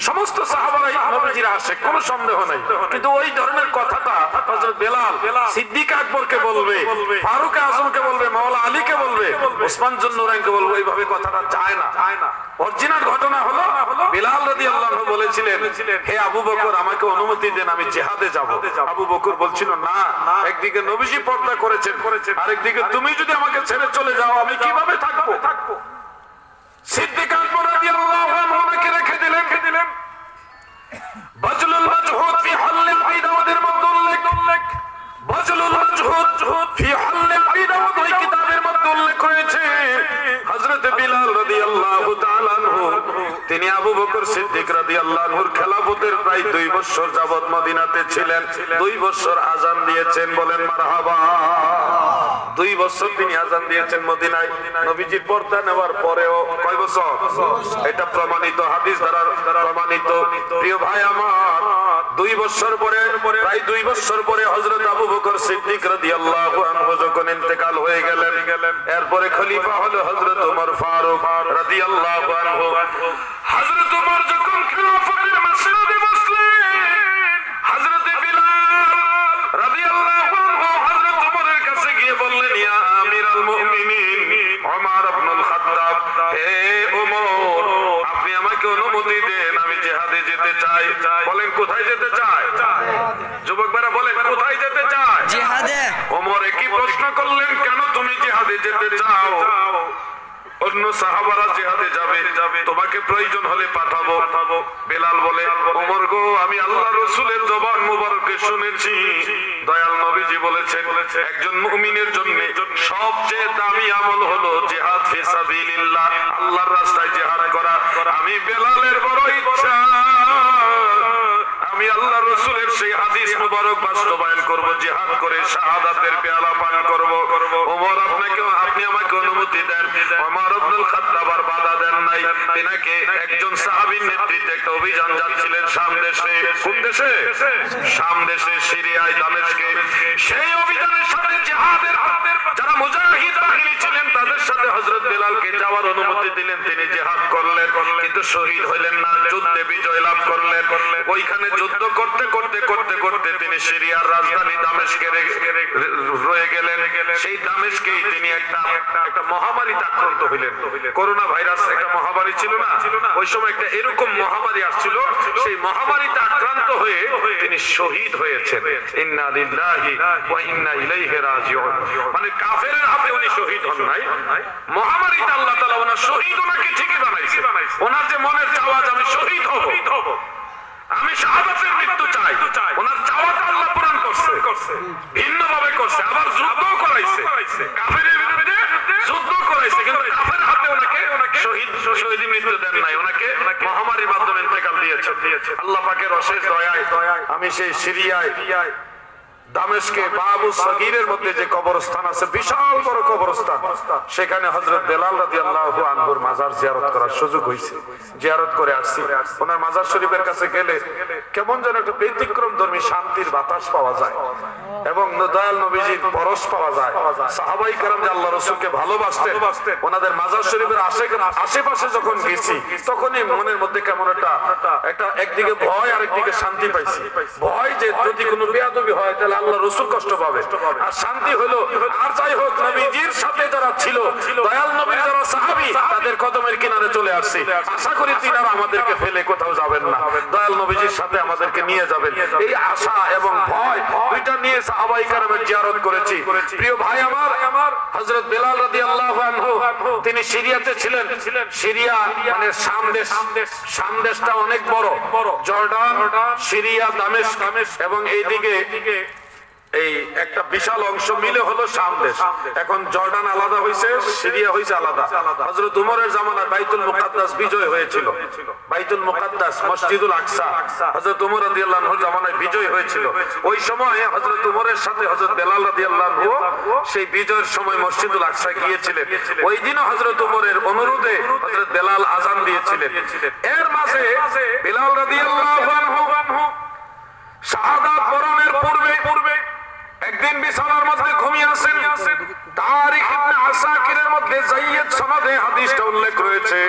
[SPEAKER 1] সমস্ত সাহাবারাই নবীজির আশিক, কোনো সন্দেহ নাই। কিন্তু ওই ধরনের কথাটা হযরত বেলাল সিদ্দিক আকবরকে বলবে, ফারুক আজমকে বলবে, মাওলা আলীকে বলবে, ওসমান জুন্নুরাইনকে বলবে, এইভাবে কথাটা চায় না। অরিজিনাল ঘটনা হলো বেলাল রাদিয়াল্লাহু আনহু বলেছিলেন, হে আবু বকর, আমাকে অনুমতি দেন, আমি জিহাদে যাব। আবু বকর বলছিল, না, একদিকে নবীজি পর্দা করেছেন, আরেকদিকে তুমি যদি আমাকে ছেড়ে চলে যাও, আমি কিভাবে থাকবো? সিদ্দিক আকবর রাদিয়াল্লাহু আনহু ওনাকে রেখে দিলেন। বাজলুল মাজহুদ ফি হাল্লিল বিদাওয়াদের মধ্যে উল্লেখ, বাজলুল মাজহুদ ফি হাল্লিল বিদাওয়াদ ওই কিতাবের মধ্যে উল্লেখ রয়েছে, হযরত বিলাল রাদিয়াল্লাহু তাআলা আনহু তিনি আবু বকর সিদ্দিক রাদিয়াল্লাহু আনহুর খেলাফতের প্রায় 2 বছর যাবত মদিনাতে ছিলেন। 2 বছর আযান দিয়েছেন, বলেন মারহাবা। 2 বছর তিনি আযান দিয়েছেন মদিনায়। নবীজির পর্দা নেওয়ার পরেও কয় বছর? এটা প্রমাণিত, হাদিস দ্বারা প্রমাণিত। প্রিয় ভাই আমার, 2 বছর পরে, প্রায় 2 বছর পরে হযরত আবু বকর সিদ্দিক রাদিয়াল্লাহু আনহু যখন ইন্তেকাল হয়ে গেলেন, এরপরে খলিফা হলো হযরত ওমর ফারুক রাদিয়াল্লাহু আনহু। হযরত ওমর যখন খেলাফতের মাসনদে বসলেন, হযরত বিলাল রাদিয়াল্লাহু আনহু হযরত ওমরের কাছে গিয়ে বললেন, ইয়া আমিরাল মুমিনিন ওমর ইবনুল খাত্তাব, হে ওমর, আপনি আমাকে অনুমতি দেন, আমি জিহাদে যেতে চাই। বলেন কোথায় যেতে চায়? যুবক ভাইরা বলেন কোথায় যেতে চায়? জিহাদে। ওমর একই প্রশ্ন করলেন, কেন তুমি জিহাদে যেতে চাও? অন্য সাহাবারা জিহাদে যাবে, তোমাকে প্রয়োজন হলে পাঠাবো। বেলাল বলে, ওমর গো, আমি আল্লাহর রাসূলের জবান মুবারকে শুনেছি, দয়াল নবীজি বলেছেন একজন মুমিনের জন্য সবচেয়ে দামি আমল হলো জিহাদ ফি সাবিলিল্লাহ, আল্লাহর রাস্তায় জিহাদ করা। আমি বেলালের বড় ইচ্ছা, আমি আল্লাহর রাসূলের সেই হাদিস মুবারক বাস্তবায়ন করব, জিহাদ করে শাহাদাতের পেয়ালা পান করব। ওমর আপনি আমাকে অনুমতি দেন। ওমর ইবনুল খাত্তাব আর বাধা দেন নাই। তিনাকে একজন সাহাবীর নেতৃত্বে একটা অভিযান যাচ্ছিলেন শাম দেশে। কোন দেশে? শাম দেশে, সিরিয়ায়, দামেস্কে। সেই অভিযানের সাথে জিহাদের যারা মুজাহিদ বাহিনী ছিলেন তাদের সাথে হযরত বেলালকে যাওয়ার অনুমতি দিলেন। তিনি জিহাদ করলেন, কিন্তু শহীদ হইলেন না, যুদ্ধে বিজয় লাভ করলেন। ওইখানে যুদ্ধ করতে করতে করতে করতে তিনি সিরিয়ার রাজধানী দামেস্কে রয়ে গেলেন। সেই দামেস্কেই তিনি একটা মহামারীতে আক্রান্ত হইলেন। করোনা ভাইরাস একটা মহামারী ছিল না? ওই সময় একটা এরকম মহামারী আসছিল, সেই মহামারীতে আক্রান্ত হয়ে তিনি শহীদ হয়েছেন। ইন্না লিল্লাহি ওয়া ইন্না ইলাইহি রাজিউন। মানে কাফেরের হাতে উনি শহীদ হন নাই, মহামারীতে আল্লাহ তাআলা ওনার শহীদ ওনাকে ঠিকই বানাইছে। ওনার যে মনের চাওয়া যে আমি শহীদ হব, আমি শাহাদাতের মৃত্যু চাই, ওনার চাওয়াটা আল্লাহ পূরণ করছে, ভিন্নভাবে করছে। আবার যুদ্ধ করাইছে, কাফেরের বিরুদ্ধে যুদ্ধ করাইছে, কিন্তু কাফের হাতে ওনাকে শহীদ মৃত্যু দেন নাই, ওনাকে মহামারীর মাধ্যমে ইন্তেকাল দিয়েছে। আল্লাহ পাকের অশেষ দয়ায় আমি সেই সিরিয়ায় দামেস্কে বাবু সগীরের মধ্যে যে কবরস্থান আছে, বিশাল বড় কবরস্থান, সেখানে হযরত বেলাল রাদিয়াল্লাহু আনহুর মাজার জিয়ারত করার সুযোগ হয়েছে। জিয়ারত করে আসছি। ওনার মাজার শরীফের কাছে গেলে কেমন যেন একটা ব্যতিক্রমধর্মী শান্তির বাতাস পাওয়া যায় এবং দয়াল নবীজির পরশ পাওয়া যায়। সাহাবাই কেরাম যে আল্লাহ রাসূলকে ভালোবাসতেন, ওনাদের মাজার শরীফের আশেপাশে যখন গেছি তখনই মনের মধ্যে কেমন একটা একদিকে ভয় আর একদিকে শান্তি পাইছি। ভয় যে যদি কোনো বেয়াদবি হয় তাহলে আল্লাহ রাসূল কষ্ট পাবে, আর শান্তি হলো আর যাই হোক নবীজির সাথে যারা ছিল, দয়াল নবীর যারা সাহাবী, তাদের কদমের কিনারে চলে আসছে। আশা করি তিনারা আমাদেরকে ফেলে কোথাও যাবেন না, দয়াল নবীজির সাথে আমাদেরকে নিয়ে যাবেন। এই আশা এবং ভয় দুইটা নিয়ে সাহাবায়ে কেরামের জিয়ারত করেছি। প্রিয় ভাই আমার, হযরত বেলাল রাদিয়াল্লাহু আনহু তিনি সিরিয়াতে ছিলেন। সিরিয়া মানে শাম দেশটা অনেক বড়, জর্ডান, সিরিয়া, দামেস্ক এবং এইদিকে এই একটা বিশাল অংশ মিলে হলো শাম দেশ। এখন জর্ডান আলাদা হয়েছে, সিরিয়া হয়েছে আলাদা। হযরত উমরের জামানায় বাইতুল মুকাদ্দাস বিজয় হয়েছিল। বাইতুল মুকাদ্দাস, মসজিদুল আকসা হযরত উমর রাদিয়াল্লাহু আনহুর জামানায় বিজয় হয়েছিল। ওই সময় হযরত উমরের সাথে হযরত বেলাল রাদিয়াল্লাহু আনহু সেই বিজয়ের সময় মসজিদুল আকসা গিয়েছিলেন। ওই দিনও হযরত উমরের অনুরোধে হযরত বেলাল আযান দিয়েছিলেন। এর মাঝে বেলাল রাদিয়াল্লাহু আনহু শাহাদাত বরণের পূর্বে একদিন বিছানার মধ্যে ঘুমিয়ে আছেন। তারিখ ইবনে আসাকিরের মধ্যে যায়েদ সনদে হাদিসটা উল্লেখ রয়েছে।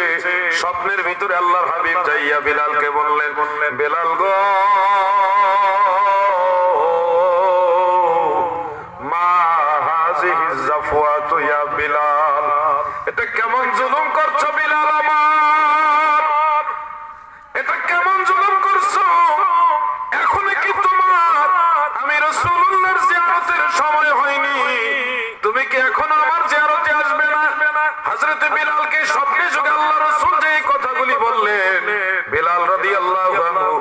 [SPEAKER 1] স্বপ্নের ভিতরে আল্লাহর হাবিব যাইয়া বিলালকে বললেন, বেলাল গো, মা হাযিহি যাফওয়াতু ইয়া বিলাল, এটা কেমন জুলুম করছো বিলাল আমার, এটা কেমন জুলুম করছো? এখন কি তোমার আমি রাসূলুল্লাহর জিয়ারতের সময় হয়নি, তুমি কি এখন আমার জিয়ারতে আসবে না? হযরত বিলালকে স্বপ্নে যুগে আল্লাহ রাসূল যে কথাগুলি বললেন, বিলাল রাদিয়াল্লাহু আনহু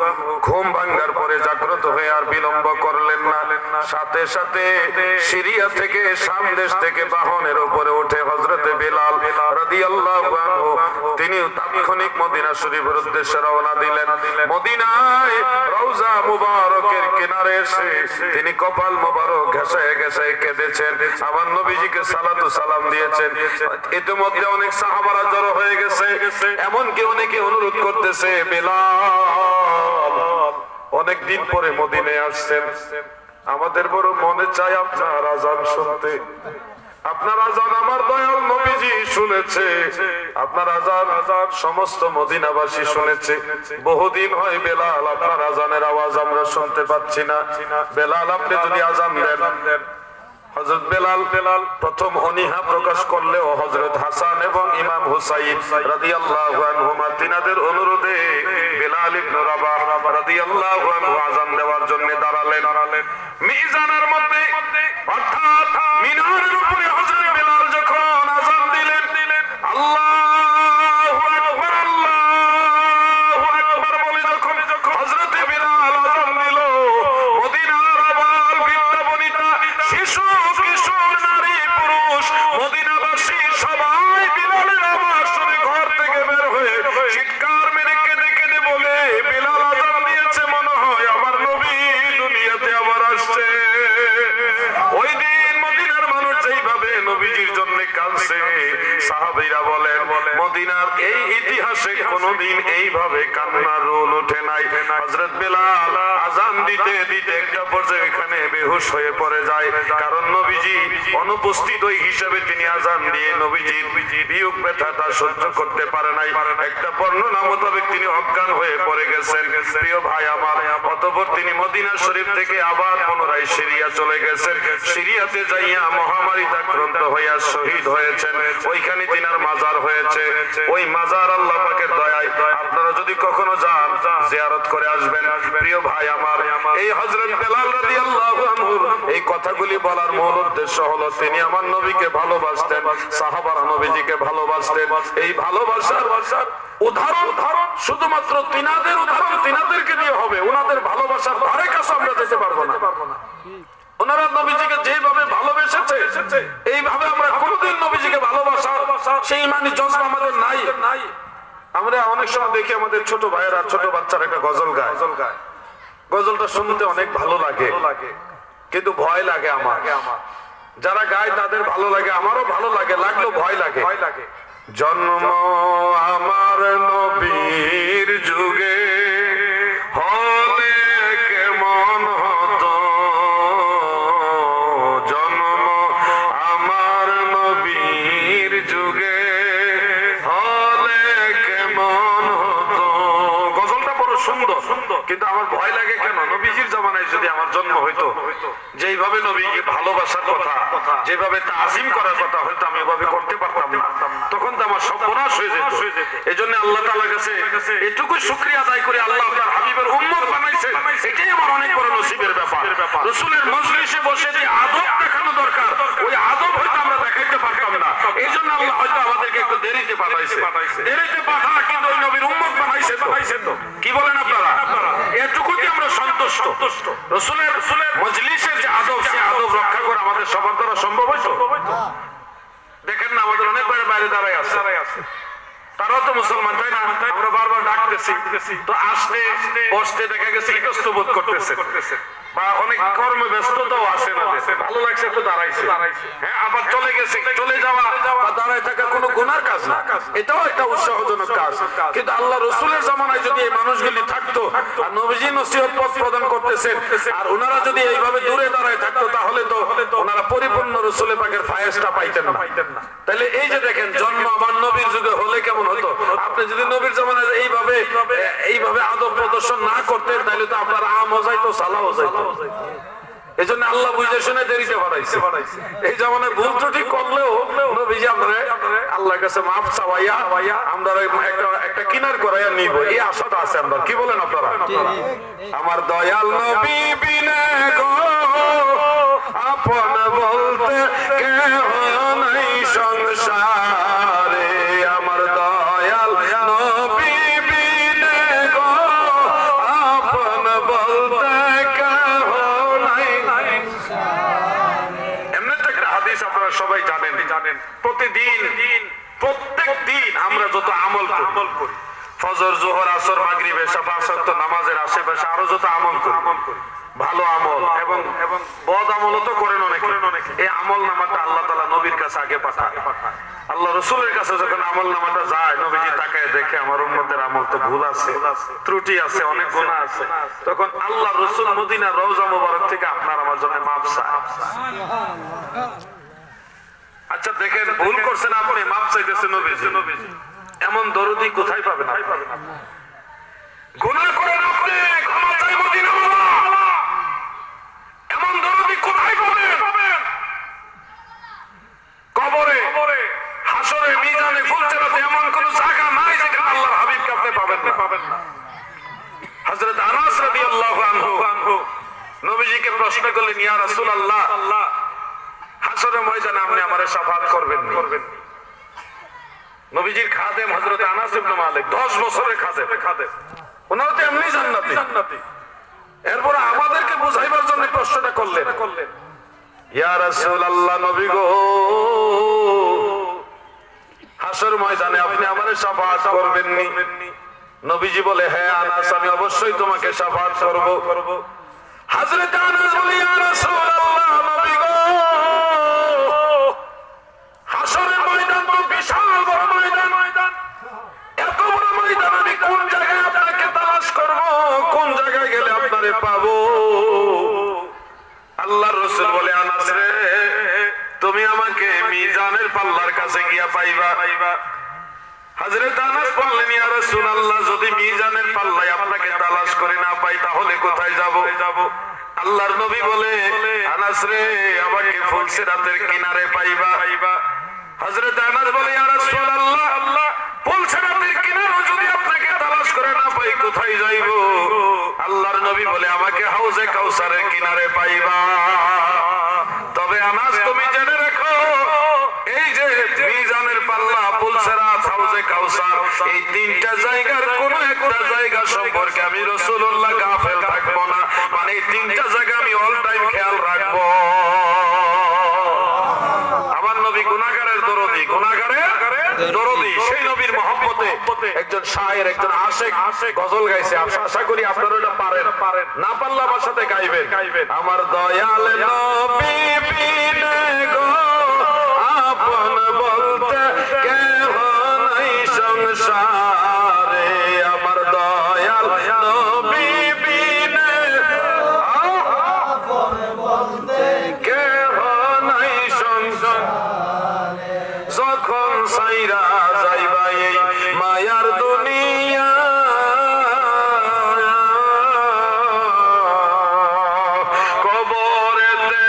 [SPEAKER 1] ঘুম ভাঙার পরে জাগ্রত হয়ে সাথে সাথে সিরিয়া থেকে শাম দেশ থেকে বাহনের উপরে উঠে হযরতে বিলাল রাদিয়াল্লাহু আনহু তিনি তাৎক্ষণিক মদিনা শরীফের উদ্দেশ্যে রওনা দিলেন। মদিনায় রওজা মুবারকের কিনারে এসে তিনি কপাল মুবারক ঘেঁষায় ঘেঁষায় কেঁদেছেন, আমার নবীজিকে সালাতু সালাম দিয়েছেন। ইতিমধ্যে অনেক সাহাবারা জড়ো হয়ে গেছে, এমনকি অনেকে অনুরোধ করতেছে, বিলাল অনেকদিন পরে মদিনায় আসছেন, আমাদের বড় মনে চায় আপনার আযান শুনতে। আপনার আযান আমার দয়াল নবীজি শুনেছে, আপনার আযান সমস্ত মদিনাবাসী শুনেছে। বহুদিন হয় বেলাল আপনার আযানের আওয়াজ আমরা শুনতে পাচ্ছি না। বেলাল আপনি যদি আযান দেন। হযরত বেলাল প্রথম অনীহা প্রকাশ করলেও হযরত হাসান এবং ইমাম হুসাইন রাদিয়াল্লাহু আনহুমা তিনাদের অনুরোধে বেলাল ইবনে রাবাহ রাদিয়াল্লাহু আনহু আযান দেওয়ার জন্য দাঁড়ালেন। মিজানের মধ্যে অর্থাৎ মিনারের উপরে হযরত বেলাল যখন আযান দিলেন, আল্লাহু আকবার আল্লাহু আকবার বলে যখন হযরত বেলাল আযান দিল, মদিনার আবাল বৃদ্ধ বনিতা শিশু কিশোর নারী পুরুষ মদিনাবাসী সবাই বেলালের আওয়াজ শুনে ঘর থেকে বের হয়ে চিৎকার মেরে কেঁদে কেঁদে বলে, বেলাল আযান দিয়েছে, মনে হয় আমার নবী দুনিয়াতে আবার আসছে। ওই দিন মদিনার মানুষ যেইভাবে নবীজির জন্য কাঁদছে, সাহাবীরা বলেন মদিনার এই ইতিহাসে কোনোদিন এইভাবে কান্নার রোল ওঠে নাই। হযরত বেলাল আযান দিতে দিতে একটা পর্যায়ে এখানে বেহুশ হয়ে পড়ে যায়, কারণ নবীজি অনুপস্থিত ওই হিসাবে তিনি আযান দিয়ে নবীজির বিয়োগ ব্যথাটা সহ্য করতে পারে নাই। একটা বর্ণনা মোতাবেক তিনি অজ্ঞান হয়ে পড়ে গেছেন। প্রিয় ভাই আমার, অতঃপর তিনি মদিনা শরীফ থেকে আবার পুনরায় সিরিয়া চলে গেছেন। সিরিয়াতে যাইয়া মহামারীতে আক্রান্ত হইয়া শহীদ হয়েছেন। ওইখানে তিনার মাজার হয়েছে। ওই মাজার আল্লাহ পাকের দয়ায় আপনারা যদি কখনো যান জিয়ারত করে আসবেন। প্রিয় ভাই আমার, এই হযরত বেলাল রাদিয়াল্লাহু আনহু এই কথাগুলি বলার মূল উদ্দেশ্য হলো তিনি আমার নবীকে ভালোবাসতেন, সাহাবারা নবীজিকে ভালোবাসতেন। এই ভালোবাসার উদাহরণ শুধুমাত্র তিনাদের উদাহরণ তিনাদেরকে দিয়ে হবে, ওনাদের ভালোবাসার ধারে কাছে আমরা যেতে পারবো না। ওনারা নবীজিকে যেভাবে ভালোবেসেছে এইভাবে আমরা কোনোদিন নবীজিকে ভালোবাসা সেই ইমানি জজ্বা আমাদের নাই। আমরা অনেক সময় দেখি আমাদের ছোট ভাইয়েরা ছোট বাচ্চারা একটা গজল গায়, গজলটা শুনতে অনেক ভালো লাগে, কিন্তু ভয় লাগে আমার। যারা গায় তাদের ভালো লাগে, আমারও ভালো লাগে, লাগলো ভয় লাগে। জন্ম আমার নবীর যুগে হলে কেমন হতো, জন্ম আমার নবীর যুগে হলে কেমন হতো। গজলটা বড় সুন্দর, কিন্তু আমার ভয় লাগে কেন? নবীজির জামানায় যদি আমার জন্ম হইতো, যেইভাবে নবীকে ভালোবাসার কথা, যেভাবে তাজিম করার কথা হয়তো আমি এভাবে করতে পারতাম না, তখন তো আমার সর্বনাশ হয়ে যেত। এই জন্য আল্লাহ তাআলার কাছে এটুকু শুকরিয়া আদায় করে আল্লাহ তার হাবিবের উম্মত বানাইছে, এটাই আমার অনেক বড় নসিবের ব্যাপার। রাসূলের মজলিসে বসে যে আদব দেখানো দরকার, ওই আদব হয়তো আমরা দেখাইতে পারতাম না। এই জন্য আল্লাহ হয়তো আমাদেরকে একটু দেরিতে পাঠাইছে, দেরিতে পাঠা, কিন্তু ওই নবীর উম্মত বানাইছে তো। কি বলেন আপনারা? এটুকুতে আমরা সন্তুষ্ট। রাসূলের মজলিসের যে আদব, সে আদব রক্ষা করে আমাদের সবার দ্বারা সম্ভব হইতো? দেখেন না, আমাদের অনেক বাইরে দাঁড়ায় আছে, তারাও তো মুসলমান, তাই না? আমরা বারবার ডাকতেছি, তো আসতে বসতে দেখা গেছে ইতস্ত বোধ করতেছে, বা অনেক কর্মে ব্যস্ততাও আছে না, ভালো লাগছে তো দাঁড়াইছে, হ্যাঁ, আবার চলে গেছে। চলে যাওয়া বা দাঁড়ায় থাকা কোনো গুনার কাজ না, এটাও একটা উৎসাহজনক কাজ। কিন্তু আল্লাহ রাসূলের জামানায় যদি এই মানুষগুলি থাকতো আর নবীজি নসিহত পথ প্রদান করতেছেন, আর ওনারা যদি এইভাবে দূরে দাঁড়ায় থাকতো, তাহলে তো ওনারা পরিপূর্ণ রাসূলের পাকের ফায়েজটা পাইতেন না। তাহলে এই যে দেখেন, জন্ম আমার নবীর যুগে হলে কেমন হতো? আপনি যদি নবীর জামানায় এইভাবে আদব প্রদর্শন না করতেন, তাহলে তো আপনার আমজাইতো সালাও যাইতো। এই জন্য আল্লাহ বুঝে শুনে দেরিতে বাড়াইছে। এই জামানায় ভুল ত্রুটি করলেও নবীজি আমরা আল্লাহর কাছে মাফ চাওয়াইয়া আমরা একটা কিনার করাইয়া নিব, এই আশাটা আছে আমরা। কি বলেন আপনারা? আমার দয়াল নবী বিনে গো আপন বলতে কেহ নাই সংসারে, আমার দয়াল নবী বিনে গো আপন বলতে কেহ নাই সবাই জানেন প্রতিদিন প্রত্যেক দিন আমরা যত আমল করি ফজর জোহর আসর মাগরিব এশা পাঁচ ওয়াক্ত নামাজের আশেপাশে আরো যত আমল করি ভালো আমল এবং বদ আমলও তো করেন অনেকে এই আমল নামাটা আল্লাহ তাআলা নবীর কাছে আগে পাঠায় আল্লাহ রাসূলের কাছে যখন আমল নামাটা যায় নবীজি তাকায় দেখে আমার উম্মতের আমল তো ভুল আছে ত্রুটি আছে অনেক গুনাহ আছে তখন আল্লাহ রাসূল মদিনার রওজা মুবারক থেকে আপনার আমার জন্য মাফ চায় আচ্ছা দেখেন ভুল করছেন আপনি মাফ চাইতেছেন নবীজি এমন দরদি কোথায় পাবেন গুনাহ করেন আপনি ক্ষমা চাই মদিনাওয়ালা এমন দরদি কোথায় পাবেন কবরে হাসরে মিজানে ফুলসিরাতে এমন কোন জায়গা নাই যেখানে আল্লাহর হাবিবকে আপনি পাবেন না হযরত আনাস রাদিয়াল্লাহু আনহু নবীজিকে প্রশ্ন করলেন ইয়া রাসূলুল্লাহ হাসরের ময়দানে আপনি আমারে শাফাআত করবেন নবীজির খাদেম হযরত আনাস ইবনে মালিক 10 বছরের খাদেম ওনারা তো এমনি জান্নাতি এরপর আমাদেরকে বুঝাইবার জন্য প্রশ্নটা করলেন ইয়া রাসূলুল্লাহ নবী গো হাসর ময়দানে আপনি আমারে শাফাআত করবেন নি নবীজি বলে হ্যাঁ আনাস আমি অবশ্যই তোমাকে শাফাআত করব হযরত আনাস বলে ইয়া রাসূলুল্লাহ নবী গো হাসরের ময়দান তো বিশাল বড় ময়দান এত বড় ময়দান আমি কোন জায়গায় আপনাকে তালাশ করব কোন জায়গায় গেলে আপনারে পাবো আল্লাহর রাসূল বলে আনাস রে তুমি আমাকে মিজানের পাল্লার কাছে গিয়া পাইবা হযরত আনাস বললেন ইয়া রাসূলুল্লাহ যদি মিজানের পাল্লায় আপনাকে তালাশ করে না পাই তাহলে কোথায় যাব আল্লাহর নবী বলে আনাস রে আমাকে ফুলসিরাতের কিনারে পাইবা হযরত আনাস বলে ইয়া রাসূলুল্লাহ ফুলসিরাতের কিনারে যদি আপনাকে তালাশ করে না পাই কোথায় যাইব আল্লাহর নবী বলে আমাকে হাউজে কাউসারের কিনারে পাইবা তবে আনাস তুমি জেনে রাখো এই যে মিজানের পাল্লা ফুলসিরাত হাউজে কাউসার এই তিনটা জায়গার কোন একটা জায়গা সম্পর্কে আমি রাসূলুল্লাহ গাফেল থাকবো না মানে এই তিনটা জায়গা আমি অল টাইম খেয়াল রাখবো আমার নবী গুনাহগারের দরদি সেই নবীর মহব্বতে একজন শায়ের একজন আশিক গজল গাইছে আশা করি আপনারা এটা পারেন না পারলে আমার সাথে গাইবেন আমার দয়াল নবী বিনে গো আপন বলতে কেহ নাই সংসারে আমার দয়াল নবী বিনে আপন বলতে কেহ নাই সংসারে যখন সাইরা যাইবা এই মায়ার দুনিয়া কবরেতে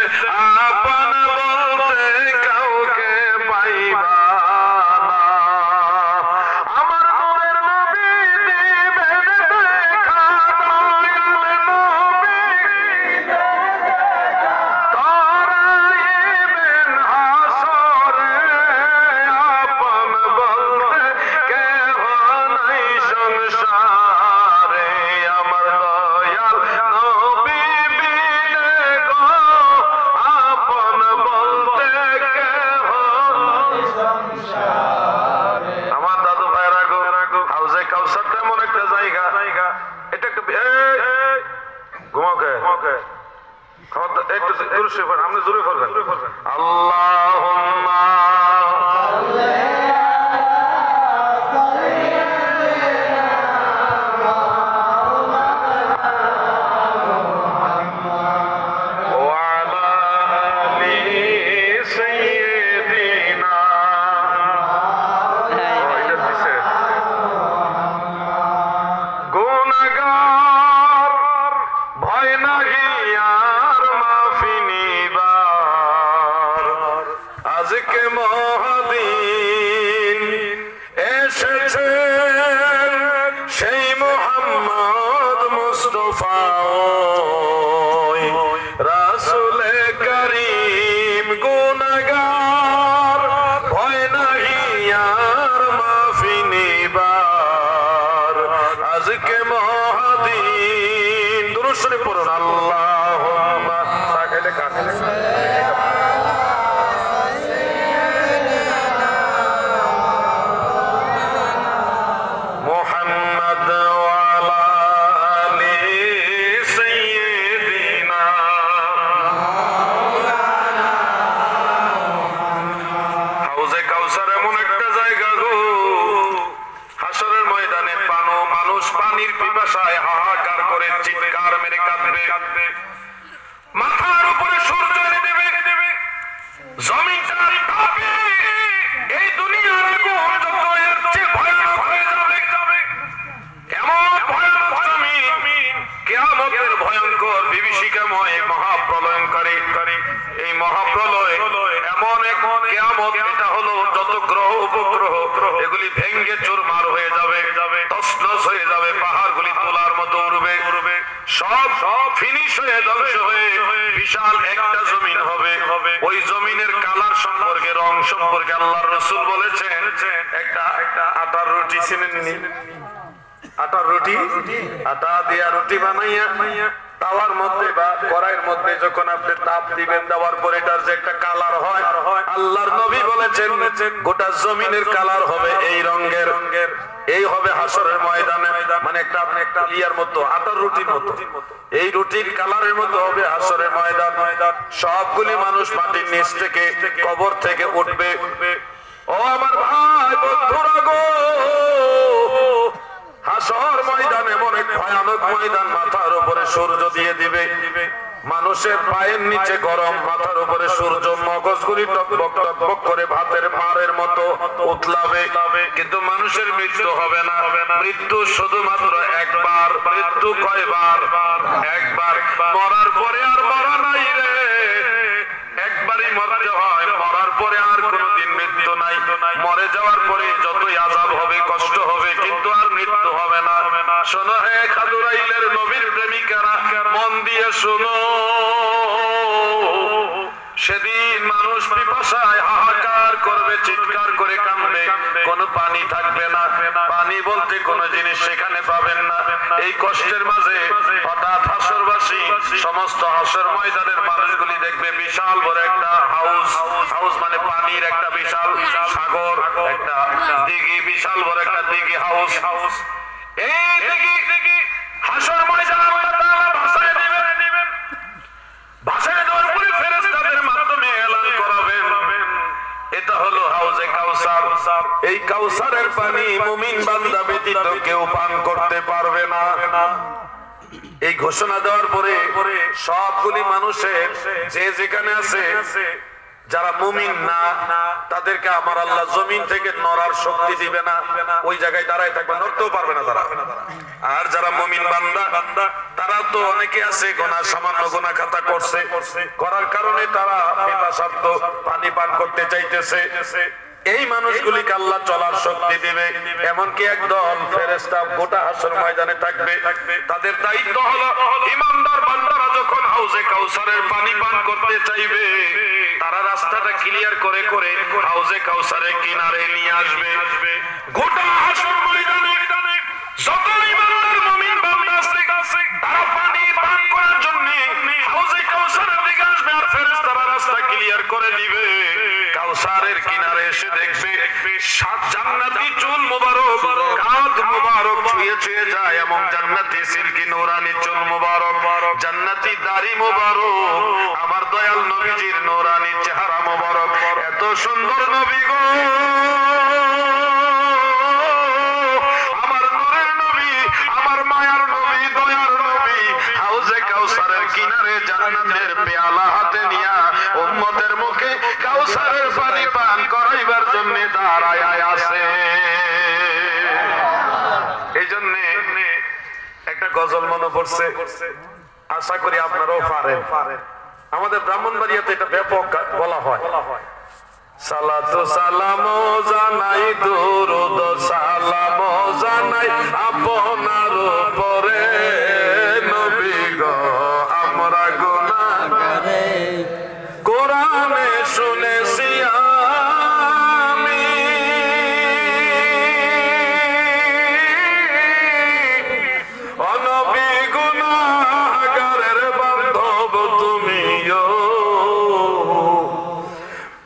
[SPEAKER 1] আপন বলতে কাউকে পাইবা না আমার নূরের নবী দিবেন দেখা দয়াল নবী তারাইবেন হাসরে আপন বলতে কেহ নাই সংসারে আমার দয়াল নবী বিনে গো আপন বলতে কেহ নাই সংসারে আমার দাদু ভাইরা গো হাউজে কাউসার তেমন একটা জায়গা এটা একটা ঘুমাকে একটু জোরে পড়বেন আপনি জোরে পড়বেন আল্লাহুম্মা وعلى آل سيدنا গুনাহগার ভয় নাহি আর মাফি নিবার আজকে মহাদিন এসেছে সেই মুহাম্মদ মুস্তাফা রাসূলে করিম গুনাহগার ভয় নাহি আর মাফি নিবার আজকে মহাদিন দুরূদ শরীফ পড়ুন আল্লাহুম্মা সাকালে কাছে পানির পিপাসায় হাহাকার করে চিৎকার মেরে কাঁদবে, মাথার উপরে সূর্য দেবে, জমিনটা কাঁপবে, এই দুনিয়ার আগুন যত এর চেয়ে ভয়ানক হয়ে যাবে, এমন ভয়ানক জমিন, কিয়ামতের ভয়ঙ্কর বিভীষিকাময় মহাপ্রলয়ঙ্কারী এই মহাপ্রলয় এমন এক কিয়ামত, এটা হলো যত গ্রহ উপগ্রহ এগুলি ভেঙ্গে চুরমার হয়ে যাবে, তছনছ হয়ে যাবে, পাহাড়গুলি তোলার মতো উড়বে, সব ফিনিশ হয়ে ধ্বংস হয়ে বিশাল একটা জমিন হবে। ওই জমিনের কালার সম্পর্কে, রং সম্পর্কে আল্লাহর রাসূল বলেছেন, একটা আটার রুটি চিনেননি? আটার রুটি, আটা দিয়া রুটি বানাইয়া তাওয়ার মধ্যে বা কড়াইয়ের মধ্যে যখন আপনি তাপ দিবেন, দেওয়ার পরে এটার যে একটা কালার হয়, আল্লাহর নবী বলেছেন গোটা জমিনের কালার হবে এই রঙের। এই হবে হাসরের ময়দানে, মানে একটা ইয়ার মতো, আটার রুটির মতো, এই রুটির কালারের মতো হবে হাসরের ময়দান। সবগুলি মানুষ মাটির নিচ থেকে, কবর থেকে উঠবে। ও আমার ভাই বন্ধুরা গো, হাসর ময়দান এমন এক ভয়ানক ময়দান, মাথার উপরে সূর্য দিয়ে দিবে, মানুষের পায়ের নিচে গরম, মাথার উপরে সূর্য, মগজগুলি টকবক টকবক করে ভাতের মারের মতো উতলাবে, কিন্তু মানুষের মৃত্যু হবে না। মৃত্যু শুধুমাত্র একবার। মৃত্যু কয়বার? একবার। মরার পরে আর মরা নাই রে, একবারই মরতে হয়, মরার পরে আর কোনোদিন মৃত্যু নাই। মরে যাওয়ার পরে যতই আযাব হবে, কষ্ট হবে, কিন্তু আর মৃত্যু হবে না। শোনো হে খাদুরাইলের নবীর প্রেমিকারা, মন দিয়ে শোনো, সেদিন মানুষ পিপাসায় হাহাকার করবে, চিৎকার করে কাঁদবে, কোনো পানি থাকবে না। পানি বলতে কোনো জিনিস সেখানে পাবেন না। এই কষ্টের মাঝে হঠাৎ হাসরবাসী সমস্ত হাসর ময়দানের মানুষগুলি দেখবে বিশাল বড় একটা হাউস মানে পানির একটা বিশাল সাগর, একটা দিঘি, বিশাল বড় একটা দিঘি, হাউস। এই দিঘি হাসর ময়দান আল্লাহ তাআলা ভাসায় দিবেন, ভাসায় দেওয়ার পরে ফেরেশতাদের মাধ্যমে এলান করাবেন, এটা হলো হাউজে কাউসার। এই কাউসারের পানি মুমিন বান্দা ব্যতীত কেউ পান করতে পারবে না। এই ঘোষণা দেওয়ার পরে সবগুলি মানুষের যে যেখানে আছে, যারা মুমিন না তাদেরকে আমার আল্লাহ জমিন থেকে নড়ার শক্তি দিবে না, ওই জায়গায় দাঁড়ায় থাকবে, নড়তেও পারবে না তারা। আর যারা মুমিন বান্দা, তারা তো অনেকে আছে গুনাহ, সামান্য গুনাহ খাতা করছে, করার কারণে তারা পিপাসার্ত, পানি পান করতে চাইতেছে। এই মানুষগুলিকে আল্লাহ চলার শক্তি দিবে। এমনকি একদল ফেরেশতা গোটা হাসর ময়দানে থাকবে, তাদের দায়িত্ব হলো ইমানদার বান্দারা যখন হাউজে কাউসারের পানি পান করতে চাইবে, তারা রাস্তাটা ক্লিয়ার করে করে হাউজে কাউসারের কিনারে নিয়ে আসবে। গোটা হাসর ময়দানে যত ইমানদার মুমিন বান্দা আছে, তারা পানি পান করার জন্য হাউজে কাউসারের দিকে আসবে, আর ফেরেশতারা রাস্তা ক্লিয়ার করে দিবে। কাউসারের কিনারে এসে দেখবে সাত জান্নাতি চুল মুবারক, কাঁধ মুবারক ছুঁয়ে ছুঁয়ে যায়, এবং জান্নাতি সিল্কি নূরানি চুল মুবারক, জান্নাতি দাড়ি মুবারক, আমার দয়াল নবীজির নূরানি চেহারা মুবারক। এত সুন্দর নবী গো, আমার নূরের নবী, আমার মায়ার নবী, দয়ার নবী, হাউজে কাউসারের কিনারে জান্নাতের পেয়ালা হাতে নিয়া উম্মতের মুখে কাউসারের পানি পান করাইবার জন্য দাঁড়ায় আছে। এই জন্য একটা গজল মনে পড়ছে, আশা করি আপনারাও পারেন। আমাদের ব্রাহ্মণবাড়িয়াতে এটা ব্যাপক বলা হয়, সালাতু সালামও জানাই, দুরূদ সালামও জানাই আপনার উপরে, নবী গো আমরা গুনাহগারে, কোরআনে শুনেছি আমি, ও নবী গুনাহগারের বান্ধব তুমিও,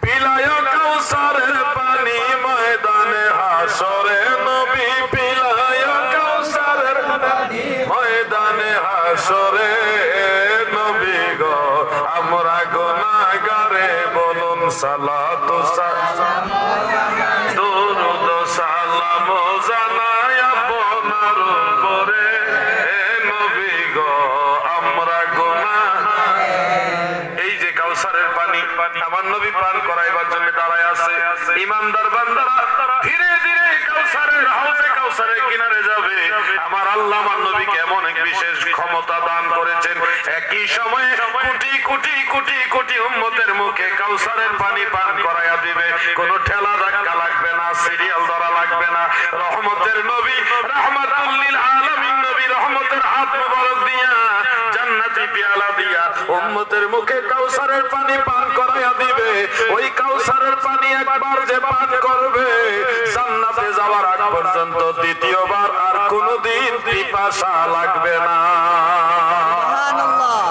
[SPEAKER 1] পিলায় কাউসারের পানি ময়দানে হাসরে, নবী পিলায় কাউসারের পানি ময়দানে হাসরে, নবী গো আমরা গুনাহগারে, বলুন সালাতু সালাম দুরূদ সালাম জানাই আপনার উপরে। কাউসারের কিনারে যাবে। আমার আল্লাহ আমার নবীকে এমন এক বিশেষ ক্ষমতা দান করেছেন, একই সময়ে কোটি কোটি কোটি কোটি উম্মতের মুখে কাউসারের পানি পান করায়া দিবে। কোনো ঠেলা ধাক্কা লাগবে না, সিরিয়াল ধরা লাগবে না। রহমতের নবী, রাহমাতুল লিল আলামিন নবী রহমতের হাত মোবারক দিয়া জান্নাতি পেয়ালা দিয়া উম্মতের মুখে কাউসারের পানি পান করায়া দিবে। ওই কাউসারের পানি একবার যে পান করবে, জান্নাতে যাওয়ার আগ পর্যন্ত দ্বিতীয়বার আর কোনোদিন পিপাসা লাগবে না।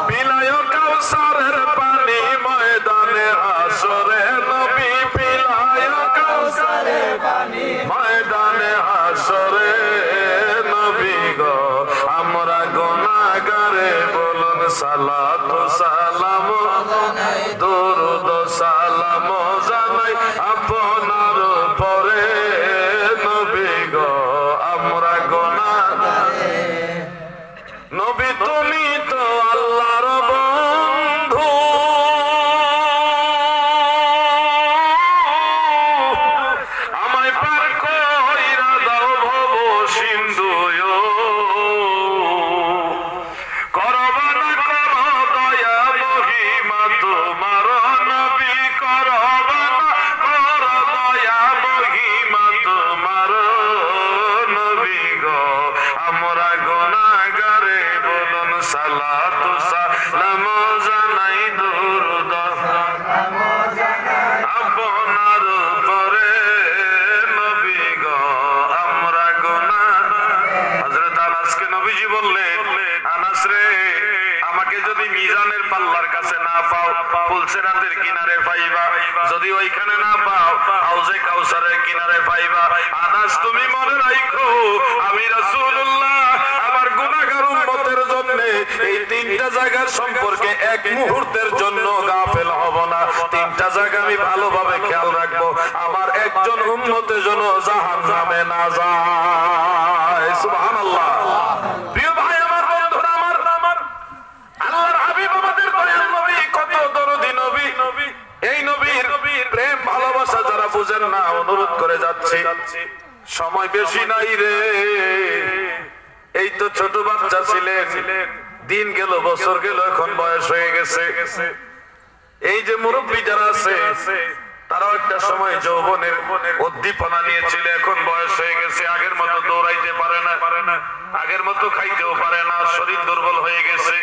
[SPEAKER 1] পিলায় কাউসারের পানি ময়দানে হাসরে নবী, পিলায় কাউসারের পানি ময়দানে হাসরে নবী গো। আমরা গুনাহগারে বলুন সালাতু সালাম, দরুদ সালাম জানাই আপনার উপরে নবী গো। আমরা গুনাহগারে নবী, তুমি তো আল্লাহর বন্ধু, আমায় পার কইরা দাও ভব সিন্ধু। করবা না করো দয়া মহিমা তোমার নবী, করবা না করো দয়া মহিমা তোমার নবী গো। আমরা গুনাহগারে বলুন সালাতু সালাম জানাই দরুদ আপনার উপরে নবী গো। আমরা হযরত আনাসকে নবীজি বললেন, আনাস রে, আমাকে যদি মিজানের পাল্লার কাছে না পাও, ফুলসেরাতের কিনারে পাইবা। যদি ওইখানে না পাও, হাউজে কাউসারের কিনারে পাইবা। আনাস তুমি মনে রাখো, আমি রাসূলুল্লাহ আমার গুনাহগার উম্মতের জন্য এই তিনটা জায়গার সম্পর্কে এক মুহূর্তের জন্য গাফেল হব না। তিনটা জায়গা আমি ভালোভাবে খেয়াল রাখবো, আমার একজন উম্মতের জন্য জাহান্নামে না যায়। সুবহানাল্লাহ। প্রিয় ভাই আমার, বন্ধুরা আমার, আল্লাহর হাবিব আমাদের দয়াল নবী, কত দরদি নবী। এই নবীর প্রেম ভালোবাসা যারা বুঝেন না, অনুরোধ করে যাচ্ছি, সময় বেশি নাই রে। এই তো ছোট বাচ্চা ছিলেন, দিন গেল, বছর গেল, এখন বয়স হয়ে গেছে। এই যে মুরব্বী যারা আছে, তারাও একটা সময় যৌবনের উদ্দীপনা নিয়েছিল, এখন বয়স হয়ে গেছে, আগের মতো দৌড়াইতে পারে না, আগের মতো খাইতেও পারে না, শরীর দুর্বল হয়ে গেছে।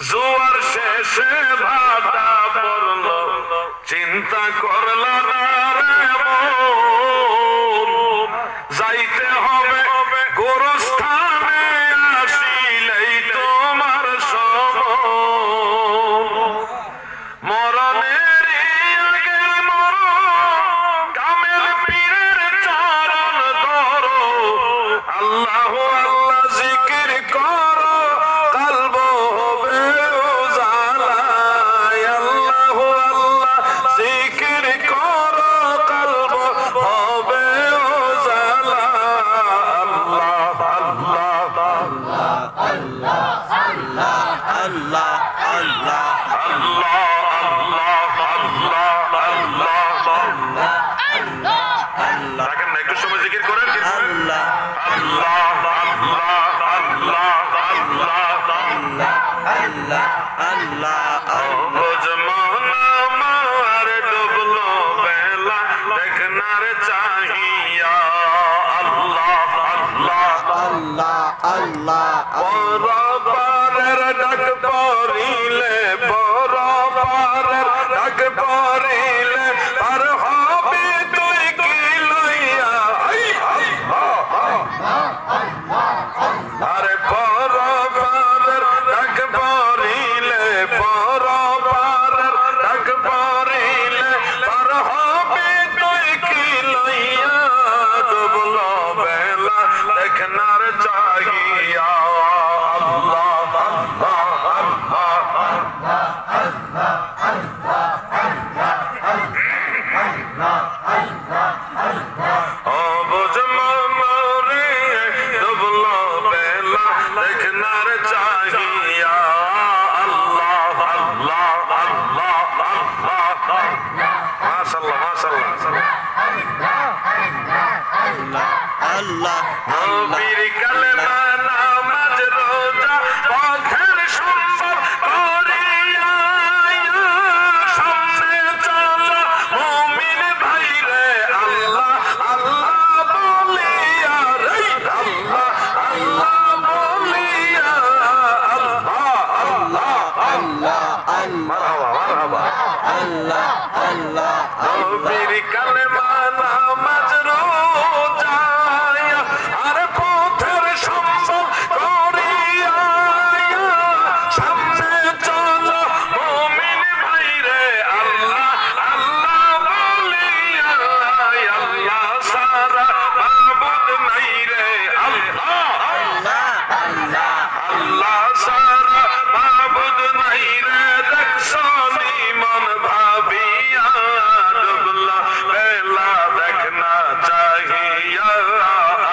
[SPEAKER 1] জোয়ার শেষে ভাটা পড়ল, চিন্তা করল না রে মন, যাইতে হবে গোরস্থানে, আসিলেই তোমার সময়। মরণের আগে মরণ, কামেল পীরের চরণ ধরো, আল্লাহ আল্লাহ জিকির করো, কলব হবে উজালা। আল্লাহ আল্লাহ জিকির করো, কলব হবে উজালা। আল্লাহ আল্লাহ আল্লাহ আল্লাহ আল্লাহ আল্লাহ আল্লাহ আল্লাহ। দেখেন না, একটু সময় জিকির করেন। আল্লাহ আল্লাহ আল্লাহ আল্লাহ আল্লাহ আল্লাহ আল্লাহ। আমার ডুবলো বেলা দেখনার চাহিয়া, আল্লাহ আল্লাহ আল্লাহ আল্লাহ। বরাবরের ডাক পড়িলে, বরাবরের ডাক পড়িলে, আর হবে তুই কি লইয়া। আরে বরাবরের ডাক পড়িলে, বরাবরের ডাক পড়িলে, আর হবে তুই কি লইয়া। ডুবলো বেলা দেখনার চাহিয়া, আল্লাহ আল্লাহ আল্লাহ আল্লাহ আল্লাহ আল্লাহ।
[SPEAKER 2] আল্লাহ
[SPEAKER 1] নবীর কালেমা নামাজ রোজা পথের সম্বল করিয়া সামনে চলো মুমিন ভাইরে আল্লাহ আল্লাহ বলিয়া রে আল্লাহ আল্লাহ বলিয়া আল্লাহ আল্লাহ
[SPEAKER 2] আল্লাহ
[SPEAKER 1] মারহাবা মারহাবা
[SPEAKER 2] আল্লাহ আল্লাহ
[SPEAKER 1] নবীর কালেমা নামাজ রোজা আর পথের সম্বল করিয়া সামনে চলো মুমিন ভাইরে আল্লাহ আল্লাহ বলিয়া আল্লাহ সারা মাবুদ নাই রে আল্লাহ
[SPEAKER 2] আল্লাহ
[SPEAKER 1] আল্লাহ সারা মাবুদ নাই রে দেখছো মন ভাবিয়া ডুবলা বেলা দেখনা চাহিয়া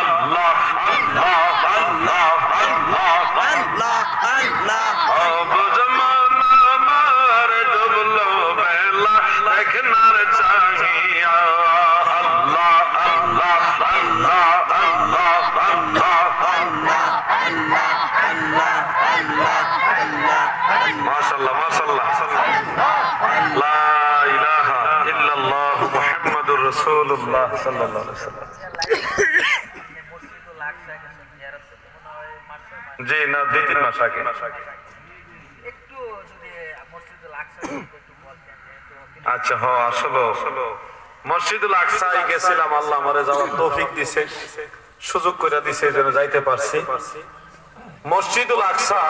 [SPEAKER 1] আল্লাহ আল্লাহ আল্লাহ আল্লাহ
[SPEAKER 2] আল্লাহ আল্লাহ
[SPEAKER 1] অবুঝ মন আমার ডুবলো বেলা দেখনার চাহিয়া আল্লাহ আল্লাহ আল্লাহ আল্লাহ আল্লাহ মাশাআল্লাহ মাশাআল্লাহ লা ইলাহা ইল্লাল্লাহ মুহাম্মাদুর রাসূলুল্লাহ সাল্লাল্লাহু আলাইহি ওয়াসাল্লাম জি না 2-3 মাস আগে
[SPEAKER 3] একটু যদি মসজিদুল আকসা একটু বলতেন
[SPEAKER 1] আচ্ছা হ আসলে মসজিদুল আকসায় গেছিলাম আল্লাহ আমারে যাওয়ার তৌফিক দিয়েছে সুযোগ করে দিয়েছে যেন যাইতে পারছি মসজিদুল আকসা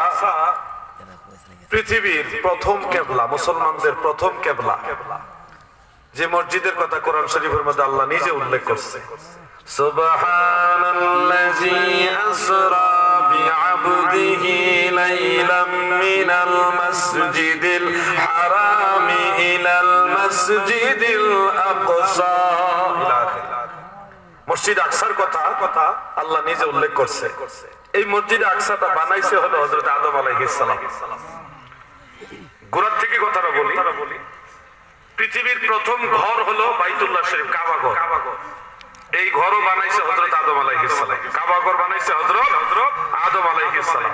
[SPEAKER 1] পৃথিবীর প্রথম কিবলা মুসলমানদের প্রথম কিবলা যে মসজিদের কথা কোরআন শরীফের মধ্যে আল্লাহ নিজে উল্লেখ করছে সুবহানাল্লাযী আসরা বিআবদিহি লাইলাম মিনাল মাসজিদিল হারামি ইলাল মাসজিদিল আকসা মসজিদ আকসার কথা আল্লাহ নিজে উল্লেখ করছে এই মসজিদ আকসাটা বানাইছে হলো হযরত আদম আলাইহিস সালাম গোড়ার থেকে কথাটা বলি পৃথিবীর প্রথম ঘর হলো বাইতুল্লাহ শরীফ কাবা ঘর এই ঘরও বানাইছে হযরত আদম আলাইহিস সালাম কাবা ঘর বানাইছে হযরত আদম আলাইহিস সালাম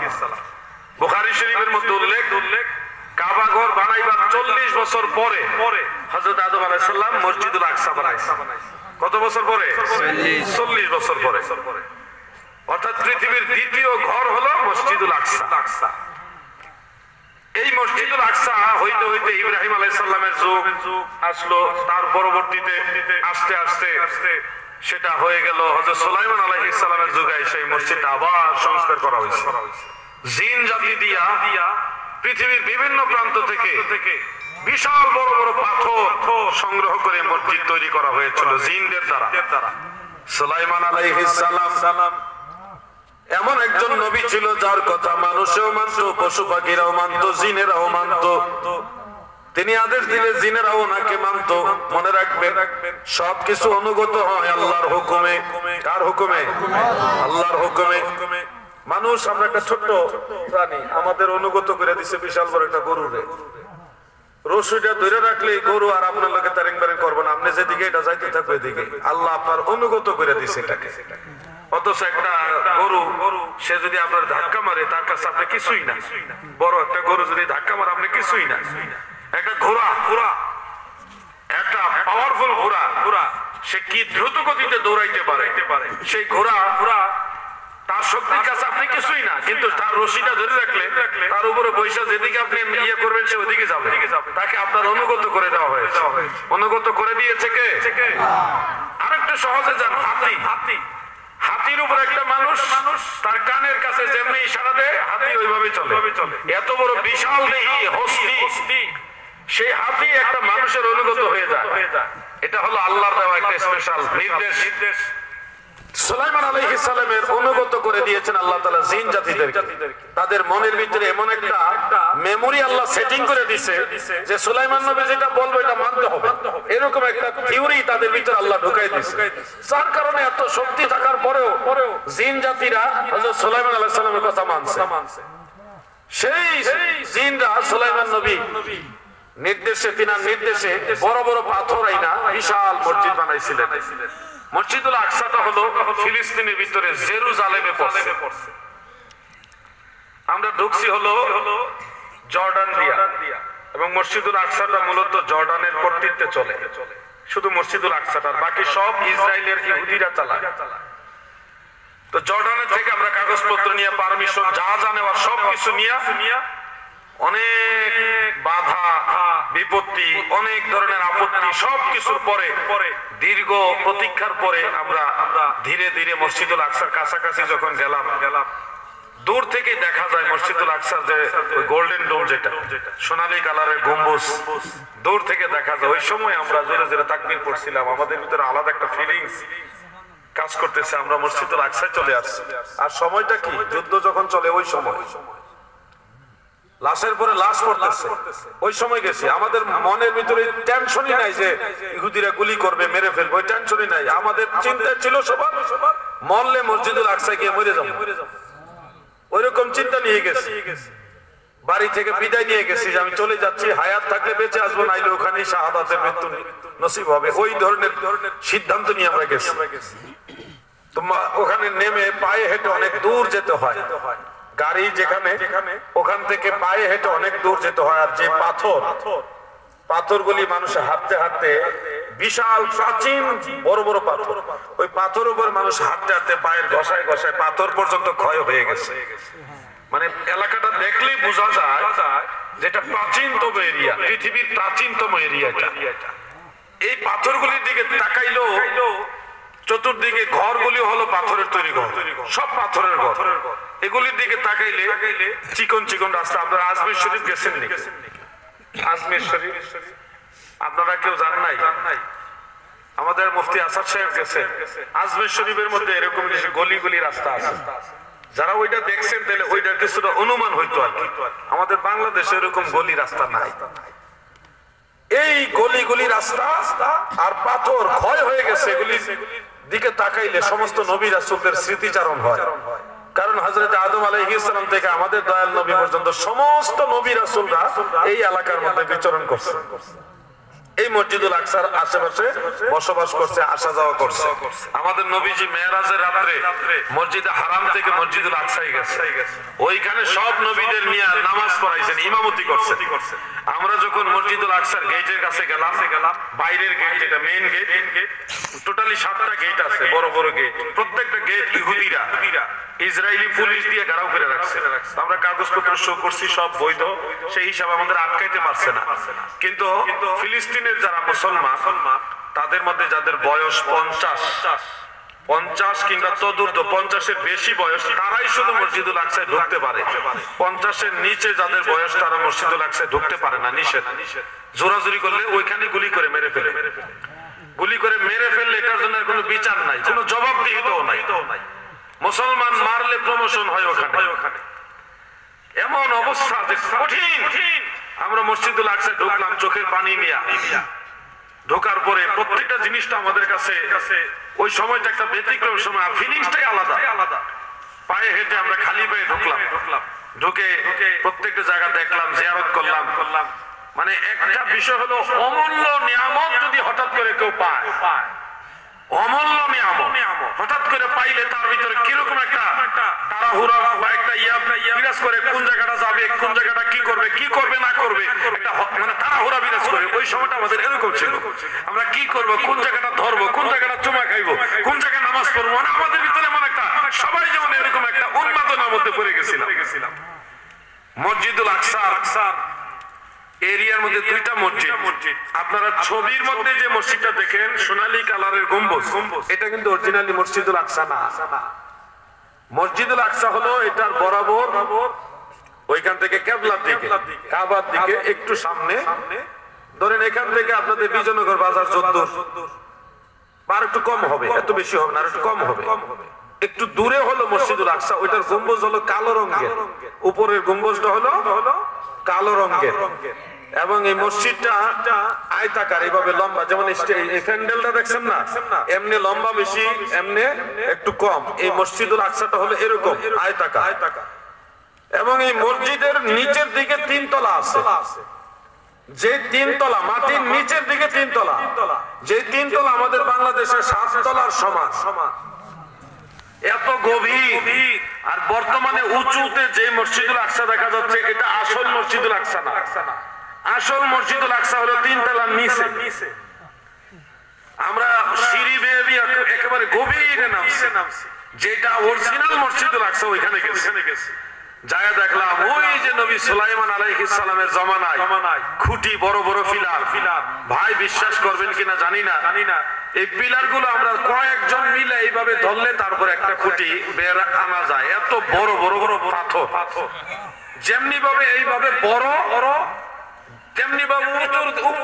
[SPEAKER 1] বুখারী শরীফের মধ্যে উল্লেখ কাবা ঘর বানাইবার 40 বছর পরে হযরত আদম আলাইহিস সালাম মসজিদুল আকসা বানাইছে কত বছর পরে 40 বছর পরে অর্থাৎ পৃথিবীর দ্বিতীয় ঘর হলো মসজিদুল আকসা এই মসজিদুল আকসা হইতে হইতে ইব্রাহিম আলাইহিস সালামের যুগ আসলো তার পরবর্তীতে আস্তে আস্তে সেটা হয়ে গেল হযরত সুলাইমান আলাইহিস সালামের যুগে সেই মসজিদটা আবার সংস্কার করা হয়েছে জিন জাতি দিয়া পৃথিবীর বিভিন্ন প্রান্ত থেকে বিশাল বড় বড় পাথর সংগ্রহ করে মসজিদ তৈরি করা হয়েছিল জিনদের দ্বারা সুলাইমান আলাইহিস সালাম এমন একজন নবী ছিল যার কথা মানুষও মানত পশু পাখিরাও মানত জিনেরাও মানত তিনি আদেশ দিলে জিনেরাও ওনাকে মানত মনে রাখবেন সবকিছু অনুগত হয় আল্লাহর হুকুমে কার হুকুমে আল্লাহর হুকুমে মানুষ আমরা একটা ছোট্ট প্রাণী আমাদের অনুগত করে দিছে বিশাল বড় একটা গরুরে রশিটা ধরে রাখলে গরু আর আপনার লোকে তারিং বারিং করবো না আপনি যেদিকে এটা যাইতে থাকবে এদিকে আল্লাহ আপনার অনুগত করে দিছে এটাকে অথচ একটা গরু সে যদি আপনার ধাক্কা মারে তার কাছে আপনি কিছুই না বড় একটা গরু যদি ধাক্কা মারে আপনি কিছুই না একটা ঘোড়া একটা পাওয়ারফুল ঘোড়া সে কি দ্রুত গতিতে দৌড়াইতে পারে সেই ঘোড়া তার শক্তির কাছে আপনি কিছুই না কিন্তু তার রশিটা ধরে রাখলে তার উপরে বৈশা যেদিকে আপনি ইয়ে করবেন সে ওদিকে যাবে তাকে আপনার অনুগত করে দেওয়া হয়েছে অনুগত করে দিয়েছে কে আরেকটু সহজে যান হাতির উপর একটা মানুষ তার কানের কাছে যেমনি ইশারা দেয় হাতি ওইভাবে চলে এত বড় বিশাল দেহি হস্তি সেই হাতি একটা মানুষের অনুগত হয়ে যায় এটা হলো আল্লাহর দেওয়া একটা স্পেশাল নির্দেশ সুলাইমান আলাইহিস সালামের অনুগত করে দিয়েছেন আল্লাহ তাআলা জিন জাতিদেরকে তাদের মনের ভিতরে এমন একটা মেমোরি আল্লাহ সেটিং করে দিয়েছে যে সুলাইমান নবী যেটা বলবে এটা মানতে হবে এরকম একটা থিওরি তাদের ভিতরে আল্লাহ ঢুকাই দিয়েছে যার কারণে এত শক্তি থাকার পরেও জিন জাতিরা হযরত সুলাইমান আলাইহিস সালামের কথা মানছে সেই জিনরা সুলাইমান নবী নির্দেশে তিনার নির্দেশে বড় বড় পাথর আইনা বিশাল মসজিদ বানাইছিলেন মসজিদুল আকসাটা হলো ফিলিস্তিনের ভিতরে জেরুজালেমে পড়ছে। আমরা ঢুকছি হলো জর্ডান দিয়া, এবং মসজিদুল আকসাটা মূলত জর্ডানের কর্তৃত্বে চলে। শুধু মসজিদুল আকসাটা, বাকি সব ইসরায়েলের ইহুদিরা চালায়। তো জর্ডানের থেকে আমরা কাগজপত্র নিয়ে, পারমিশন যা নেওয়ার সবকিছু নিয়ে অনেক বাধা বিপত্তি, অনেক ধরনের আপত্তি, সবকিছুর পরে দীর্ঘ প্রতীক্ষার পরে আমরা ধীরে ধীরে মসজিদুল আকসার কাছাকাছি যখন গেলাম, দূর থেকে দেখা যায় মসজিদুল আকসার যে গোল্ডেন ডোম, যেটা সোনালী কালারের গম্বুজ, দূর থেকে দেখা যায়। ওই সময় আমরা জোরে জোরে তাকবীর পড়ছিলাম, আমাদের ভিতরে আলাদা একটা ফিলিংস কাজ করতেছে, আমরা মসজিদুল আকসায় চলে আসছি। আর সময়টা কি, যুদ্ধ যখন চলে ওই সময়, লাশের পরে লাশ পড়তেছে, ওই সময় গেছি। আমাদের মনের ভিতরে টেনশনই নাই যে ইহুদিরা গুলি করবে, মেরে ফেলবে, ওই টেনশনই নাই। আমাদের চিন্তা ছিল সবার মরলে মসজিদুল আকসায় গিয়ে মরে যাবো, ওইরকম চিন্তা নিয়ে গেছি। বাড়ি থেকে বিদায় নিয়ে গেছি যে আমি চলে যাচ্ছি, হায়াত থাকলে বেঁচে আসবো, নাইলে ওখানেই শাহাদাতের মৃত্যু নসিব হবে। ওই ধরনের সিদ্ধান্ত নিয়ে আমরা গেছি। ওখানে নেমে পায়ে হেঁটে অনেক দূর যেতে হয়, গাড়ি যেখানে, ওখান থেকে পায়ে হেঁটে অনেক দূর যেতে হয়। আর যে পাথরগুলি মানুষ হাঁটতে হাঁটতে, বিশাল প্রাচীন বড় বড় পাথর, ওই পাথর উপর মানুষ হাঁটতে হাঁটতে পায়ের ঘষায় ঘষায় পাথর পর্যন্ত ক্ষয় হয়ে গেছে। মানে এলাকাটা দেখলেই বোঝা যায় যেটা প্রাচীনতম এরিয়া, পৃথিবীর প্রাচীনতম এরিয়া এটা। এই পাথরগুলির দিকে তাকাইলো, চতুর্দিকে ঘরগুলি হলো পাথরের তৈরি ঘর, সব পাথরের ঘর। এগুলির দিকে তাকাইলে চিকন চিকন রাস্তা। আপনারা আজমির শরীফ গেছেন নি? আজমির শরীফ আপনারা কেউ জান নাই? আমাদের মুফতি আসাদ সাহেব গেছেন। আজমির শরীফের মধ্যে এরকম কিছু গলি গলি রাস্তা আছে, যারা ওইটা দেখছেন তাহলে ওইটার কিছুটা অনুমান হইতো আর কি। আমাদের বাংলাদেশে এরকম গলি রাস্তা নাই। এই গলি গলি রাস্তা আর পাথর ক্ষয় হয়ে গেছে, এগুলির দিকে তাকাইলে সমস্ত নবী রাসূলদের স্মৃতিচারণ হয়। কারণ হযরত আদম আলাইহিস সালাম থেকে আমাদের দয়াল নবী পর্যন্ত সমস্ত নবী রাসূলরা এই এলাকার মধ্যে বিচরণ করছে, এই মসজিদুল আকসার আশেপাশে বসবাস করছে, আসা যাওয়া করছে। আমাদের নবীজি মেরাজের রাতে মসজিদে হারাম থেকে মসজিদুল আকসায় গেছে, ওইখানে সব নবীদের নিয়ে নামাজ পড়াইছেন, ইমামতি করছে। আমরা যখন মসজিদুল আকসার গেটের কাছে গেলাম, বাইরের গেট, যেটা মেইন গেট, টোটালি 7টা গেট আছে, বড় বড় গেট। প্রত্যেকটা গেট ইহুদিরা ইসরায়েলি পুলিশ দিয়ে ঘেরাও করে রাখছে। আমরা কাগজপত্র শো করছি, সব বৈধ, সেই হিসাবে আমাদের আটকাইতে পারছে না। কিন্তু ফিলিস্তিনের যারা মুসলমান, তাদের মধ্যে যাদের বয়স 50 কিংবা তদূর্ধ্ব, 50-এর বেশি বয়স, তারাই শুধু মসজিদুল আকসায় ঢুকতে পারে। 50-এর নিচে যাদের বয়স, তারা মসজিদুল আকসায় ঢুকতে পারে না, নিষেধ। জোরাজুরি করলে ওইখানে গুলি করে মেরে ফেলে। গুলি করে মেরে ফেললে এটার জন্য কোনো বিচার নাই, কোনো জবাবদিহিতাও নাই। মুসলমান মারলে প্রমোশন হয় ওখানে। এমন অবস্থা যে কঠিন। আমরা মসজিদুল আকসায় ঢুকলাম চোখের পানি নিয়ে। ঢোকার পরে প্রত্যেকটা জিনিসটা আমাদের কাছে ওই সময়টা একটা ব্যতিক্রম সময়, আর ফিলিংসটাই আলাদা। পায়ে হেঁটে আমরা খালি পায়ে ঢুকলাম, ঢুকে প্রত্যেকটা জায়গা দেখলাম, জিয়ারত করলাম। মানে একটা বিষয় হলো, অমূল্য নিয়ামত যদি হঠাৎ করে কেউ পায়, অমূল্য নিয়ামত হঠাৎ করে পাইলে তার ভিতরে কিরকম একটা তাড়াহুড়া বা একটা বিরাজ করে, কোন জায়গাটা যাবে, কোন জায়গাটা কি করবে না করবে, একটা মানে তাড়াহুড়া বিরাজ করে। ওই সময়টা আমাদের এরকম ছিল, আমরা কি করব, কোন জায়গাটা ধরবো, কোন জায়গাটা চুমা খাইবো, কোন জায়গায় নামাজ পড়বো। মানে আমাদের ভিতরে এমন একটা, সবাই যেমন এরকম একটা উন্মাদনার মধ্যে পড়ে গেছিলাম। মসজিদুল আকসার এরিয়ার মধ্যে 2টা মসজিদ। আপনারা ছবির মধ্যে যে মসজিদটা দেখেন, সোনালী কালারের গম্বুজ, এটা কিন্তু অরিজিনালি মসজিদুল আকসা না। মসজিদুল আকসা হলো এটার বরাবর, ওইখান থেকে কিবলার দিকে, কাবার দিকে একটু সামনে, ধরেন এখান থেকে আপনাদের বিজয়নগর বাজার 14, আর একটু কম হবে, এত বেশি হবে না, আর একটু কম হবে। একটু দূরে হলো মসজিদুল আকসা, ওইটার গম্বুজ হলো কালো রঙের, উপরের গম্বুজটা হলো কালো রঙের। এবং এই মসজিদটা আয়তাকার, এইভাবে লম্বা, যেমন এই প্যান্ডেলটা দেখছেন না, এমনি লম্বা বেশি, এমনি একটু কম। এই মসজিদুল আকসাটা হলো এরকম আয়তাকার। এবং এই মসজিদের নিচের দিকে 3 তলা আছে। যে 3 তলা, মাটির নিচের দিকে 3 তলা, যে 3 তলা আমাদের বাংলাদেশের 7 তলার সমান, এত গভীর। আর বর্তমানে উঁচুতে যে মসজিদুল আকসা দেখা যাচ্ছে, এটা আসল মসজিদুল আকসা না। আসল মসজিদুল আকসা হলো 3 তলার নিচে। আমরা সিঁড়ি বেয়ে দিয়ে একেবারে গভীরে নামছি, যেটা অরিজিনাল মসজিদুল আকসা ওইখানে গেছে। যায় দেখলাম ওই যে নবী সুলাইমান আলাইহিস সালামের জমানায় খুঁটি, বড় বড় পিলার। ভাই বিশ্বাস করবেন কিনা জানি না, এই পিলার গুলো আমরা কয়েকজন মিলে এইভাবে ধরলে তারপর একটা খুঁটি বের আনা যায়। এত বড় বড় বড় পাথর, যেমনি ভাবে এইভাবে বড় তেমনি ভাবে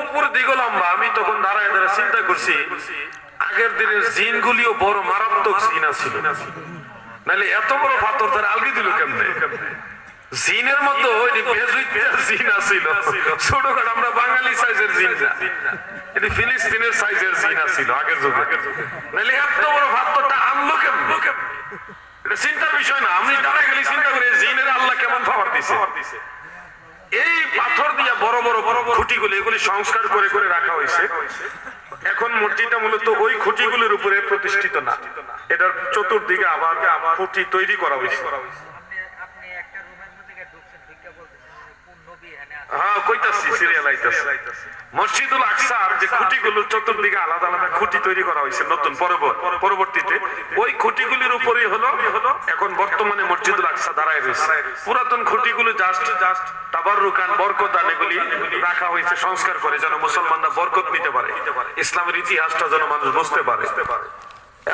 [SPEAKER 1] উপর দিকে লম্বা। আমি তখন দাঁড়ায় চিন্তা করছি, আগের দিনের জিন গুলিও বড় মারাত্মক জিন আছিল, নাহলে এত বড় পাথর তারা আলগি দিল কেমনে? জিনের মতো জিন আছিল, ছোটখাটো আমরা বাঙালি সাইজের জিন না, এটি ফিলিস্তিনের সাইজের জিন আছিল আগের যুগে। নাহলে এত বড় পাথরটা আনলো কেমনে? এটা চিন্তার বিষয় না। আমি দাঁড়ায় গেলে চিন্তা করি জিনের আল্লাহ কেমন পাওয়ার দিছে। এই পাথর দিয়ে বড় বড় খুঁটিগুলি, এগুলি সংস্কার করে করে রাখা হয়েছে। এখন মসজিদটা মূলত ওই খুঁটিগুলির উপরে প্রতিষ্ঠিত না, এটার চতুর্দিকে আবার খুঁটি তৈরি করা হয়েছে। হ্যাঁ, কইতাছি, সিরিয়াল আইতাছে। মসজিদুল আকসার যে খুঁটিগুলোর চতুর্দিকে আলাদা আলাদা খুঁটি তৈরি করা হয়েছে নতুন পরবর্তীতে, ওই খুঁটিগুলির উপরেই হলো এখন বর্তমানে মসজিদুল আকসা দাঁড়ায় রয়েছে। পুরাতন খুঁটিগুলো জাস্ট তাবাররুকান, বরকতান এগুলি রাখা হয়েছে সংস্কার করে, যেন মুসলমানরা বরকত নিতে পারে, ইসলামের ইতিহাসটা যেন মানুষ বুঝতে পারে।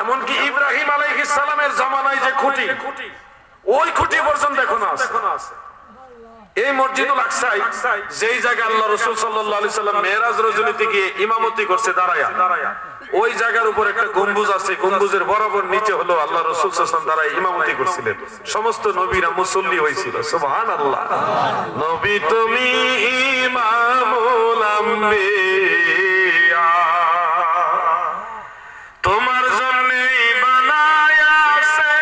[SPEAKER 1] এমনকি ইব্রাহিম আলাইহিস সালামের জামানায় যে খুঁটি, ওই খুঁটি পর্যন্ত এখনো আছে। এই মসজিদুল আকসায় যেই জায়গায় আল্লাহ রাসূল সাল্লাল্লাহু আলাইহি সাল্লাম মেরাজ রজনীতে গিয়ে ইমামতি করছে দাঁড়ায়া, ওই জায়গার উপর একটা গম্বুজ আছে, গম্বুজের বরাবর নিচে হলো আল্লাহ রাসূল সাল্লাল্লাহু আলাইহি ওয়াসাল্লাম দাঁড়ায় ইমামতি করছিলেন। সমস্ত নবীরা মুসল্লি হয়েছিল। সুবহানাল্লাহ। নবী তুমি ইমামুল আম্বিয়া, তোমার জন্যই বানায়া আছে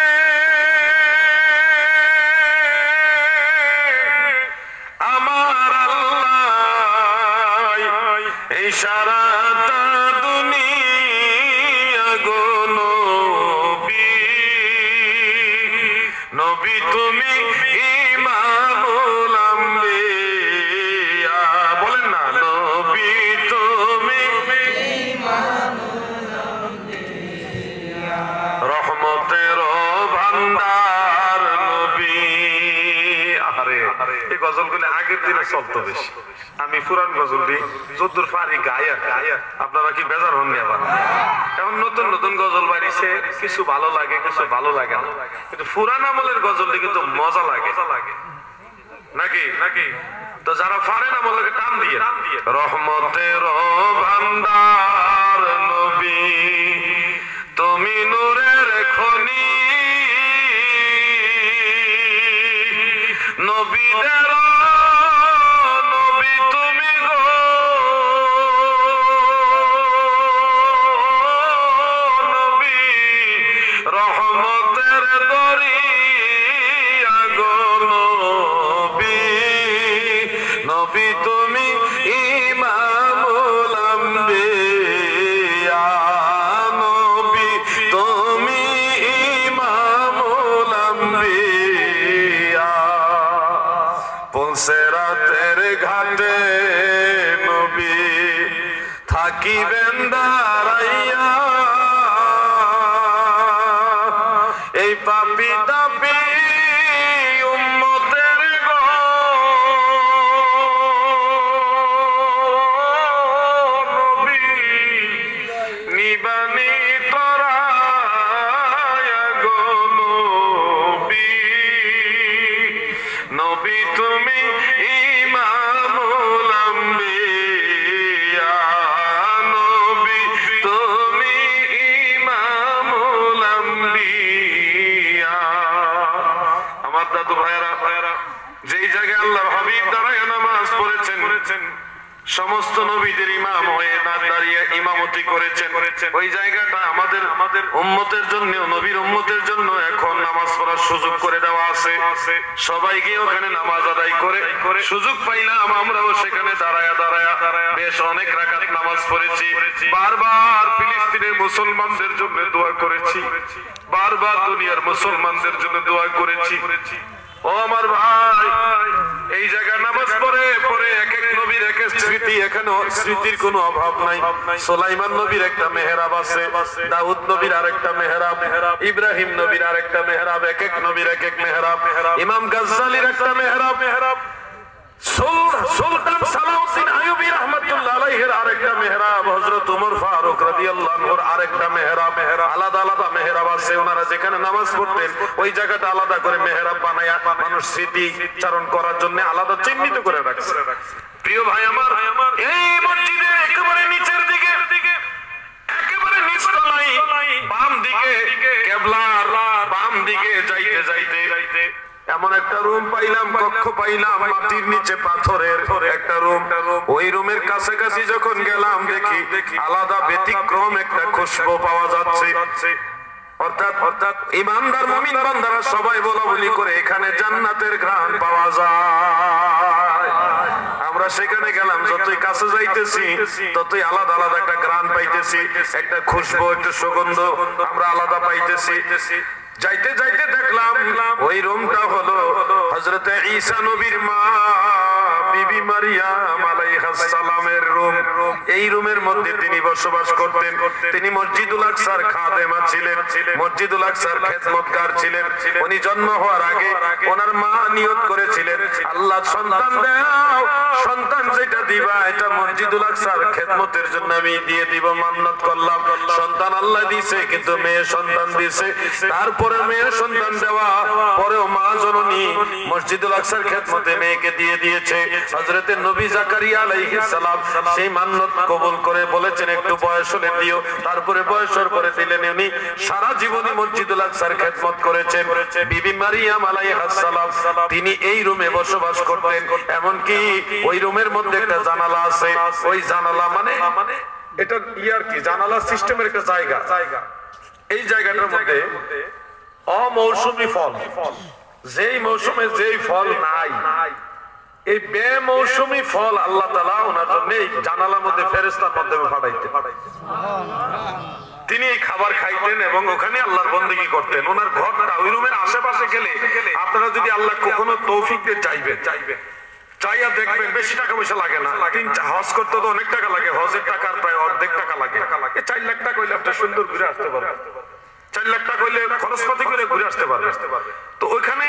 [SPEAKER 1] আমার আল্লাহ এই সারাটা দুনিয়া গো নবী। নবী তুমি ইমামুল আম্বিয়া, বলেন না, নবী তুমি রহমতের ভান্ডার নবী। আরে এই গজলগুলি আগের দিনে চলতো বেশি। আমি পুরান গজলটি যদ্দূর পারি গাই আর আপনারা কি বেজার হননি? আবার এখন নতুন নতুন গজল বাড়িছে, কিছু ভালো লাগে কিছু ভালো লাগে না, কিন্তু পুরান আমলের গজলটি কিন্তু মজা লাগে নাকি? তো যারা পারেন আমলকে টান দিয়ে রহমতের ভান্ডার নবী তুমি নূরের খনি, নবীদের নবী তুমি গো নবী, রহমতের দরিয়া গো নবী। নবী তুমি ইমামুল আম্বিয়া, নবী তুমি ইমামুল আম্বিয়া। পুলসেরাতের ঘাটে নবী থাকিবেন দাঁড়াইয়া, এই পাপী তাপী উম্মতের গো নবী, নিবানি তরায়া গো নবী। নবী তুমি ইমামুল আম্বিয়া, নবী তুমি ইমামুল আম্বিয়া। আমার দাদু ভাইরা যেই জায়গায় আল্লাহর হাবিব দাঁড়ায় নামাজ পড়েছেন, সমস্ত নবীদের ইমাম হয়ে দাঁড়িয়ে ইমামতি করেছেন। ওই জায়গাটা আমাদের উম্মতের জন্য, নবীর উম্মতের জন্য এখন নামাজ পড়ার সুযোগ করে দেওয়া আছে। সবাই গিয়ে ওখানে নামাজ আদায় করে সুযোগ পাইলাম আমরাও সেখানে দাঁড়ায়া বেশ অনেক রাকাত নামাজ পড়েছি। বারবার ফিলিস্তিনের মুসলমানদের জন্য দোয়া করেছি, বারবার দুনিয়ার মুসলমানদের জন্য দোয়া করেছি। ও আমার ভাই, এই জায়গায় নামাজ পড়ে এক এক নবীর এক এক স্মৃতি, এখানে স্মৃতির কোনো অভাব নাই। সুলাইমান নবীর একটা মেহরাব আছে, দাউদ নবীর আরেকটা মেহরাব, ইব্রাহিম নবীর আরেকটা মেহরাব, এক এক নবীর এক এক মেহরাব, ইমাম গাজ্জালির একটা মেহরাব, সুলতান সালাউদ্দিন আইয়ুবী রাহমাতুল্লাহ আলাইহির আরেকটা মেহরাব, হযরত ওমর ফারুক রাদিয়াল্লাহু আনহুর আরেকটা মেহরাব। আলাদা আলাদা মেহরাব আছে। ওনারা যেখানে নামাজ পড়তেন ওই জায়গাটা আলাদা করে মেহরাব বানায়া মানুষ স্মৃতি চারণ করার জন্য আলাদা চিহ্নিত করে রাখছে। প্রিয় ভাই আমার, এই মসজিদের একেবারে নিচের দিকে, একেবারে নিচতলায় বাম দিকে, কিবলার বাম দিকে যাইতে এমন একটা রুম পাইলাম, কক্ষ পাইলাম, মাটির নিচে পাথরের একটা রুম। ওই রুমের কাছাকাছি যখন গেলাম দেখি আলাদা ব্যতিক্রম একটা খুশবু পাওয়া যাচ্ছে। অর্থাৎ ইমানদার মুমিন বান্দারা সবাই বলাবলি করে এখানে জান্নাতের ঘ্রাণ পাওয়া যায়। আমরা সেখানে গেলাম, যতই কাছে যাইতেছি ততই আলাদা আলাদা একটা ঘ্রাণ পাইতেছি, একটা খুশবু, একটা সুগন্ধ আমরা আলাদা পাইতেছি। যাইতে দেখলাম ওই রুমটা হলো হযরতে ঈসা নবীর মা বিবি মারিয়াম আলাইহিস সালামের রুম। এই রুমের মধ্যে তিনি বসবাস করতেন। তিনি মসজিদুল আকসার খাদেমা ছিলেন, মসজিদুল আকসার খেদমতগার ছিলেন। উনি জন্ম হওয়ার আগে ওনার মা নিয়ত করেছিলেন, আল্লাহ সন্তান দাও, সন্তান যেটা দিবা এটা মসজিদুল আকসার খেদমতের জন্য আমি দিয়ে দিব, মান্নত করলাম। সন্তান আল্লাহ দিয়েছে, কিন্তু মেয়ে সন্তান দিয়েছে। তারপরে মেয়ে সন্তান দেওয়া পরেও মা জননী মসজিদুল আকসার খেদমতে মেয়েকে দিয়ে দিয়েছে। হযরতে নবী জাকারিয়া আলাইহিস সালাম সেই মান্নত কবুল করে বলেছেন একটু বয়স হলে দিও। তারপরে বয়সের পরে দিলেন। উনি সারা জীবনে মসজিদুল আকসার খেদমত করেছেন। বিবি মারিয়াম আলাইহিস সালাম তিনি এই রুমে বসবাস করতেন। এমনকি ওই রুমের মধ্যে একটা জানালা আছে। ওই জানালা মানে এটা ইয়ার কি জানালা সিস্টেমের একটা জায়গা। এই জায়গাটার মধ্যে অমৌসুমী ফল, যেই মৌসুমে যেই ফল নাই, এই বেমৌসুমী ফল আল্লাহ তাআলা ওনার জন্য এই জানালার মধ্যে ফেরেশতার মাধ্যমে পাঠাইতেন। তিনি এই খাবার খাইতেন এবং ওখানে আল্লাহর বন্দেগী করতেন। ওনার ঘরটা ওই রুমের আশেপাশে গেলে আপনারা যদি আল্লাহ কখনো তৌফিক দিয়ে চাইয়া দেখবেন, বেশি টাকা পয়সা লাগে না। হজ করতে তো অনেক টাকা লাগে, হজের টাকার প্রায় অর্ধেক টাকা লাগে। 4 লাখ টাকা হইলে আপনি সুন্দর ঘুরে আসতে পারবেন। 4 লাখ টাকা হইলে খরচপাতি করে ঘুরে আসতে পারবে। তো ওইখানে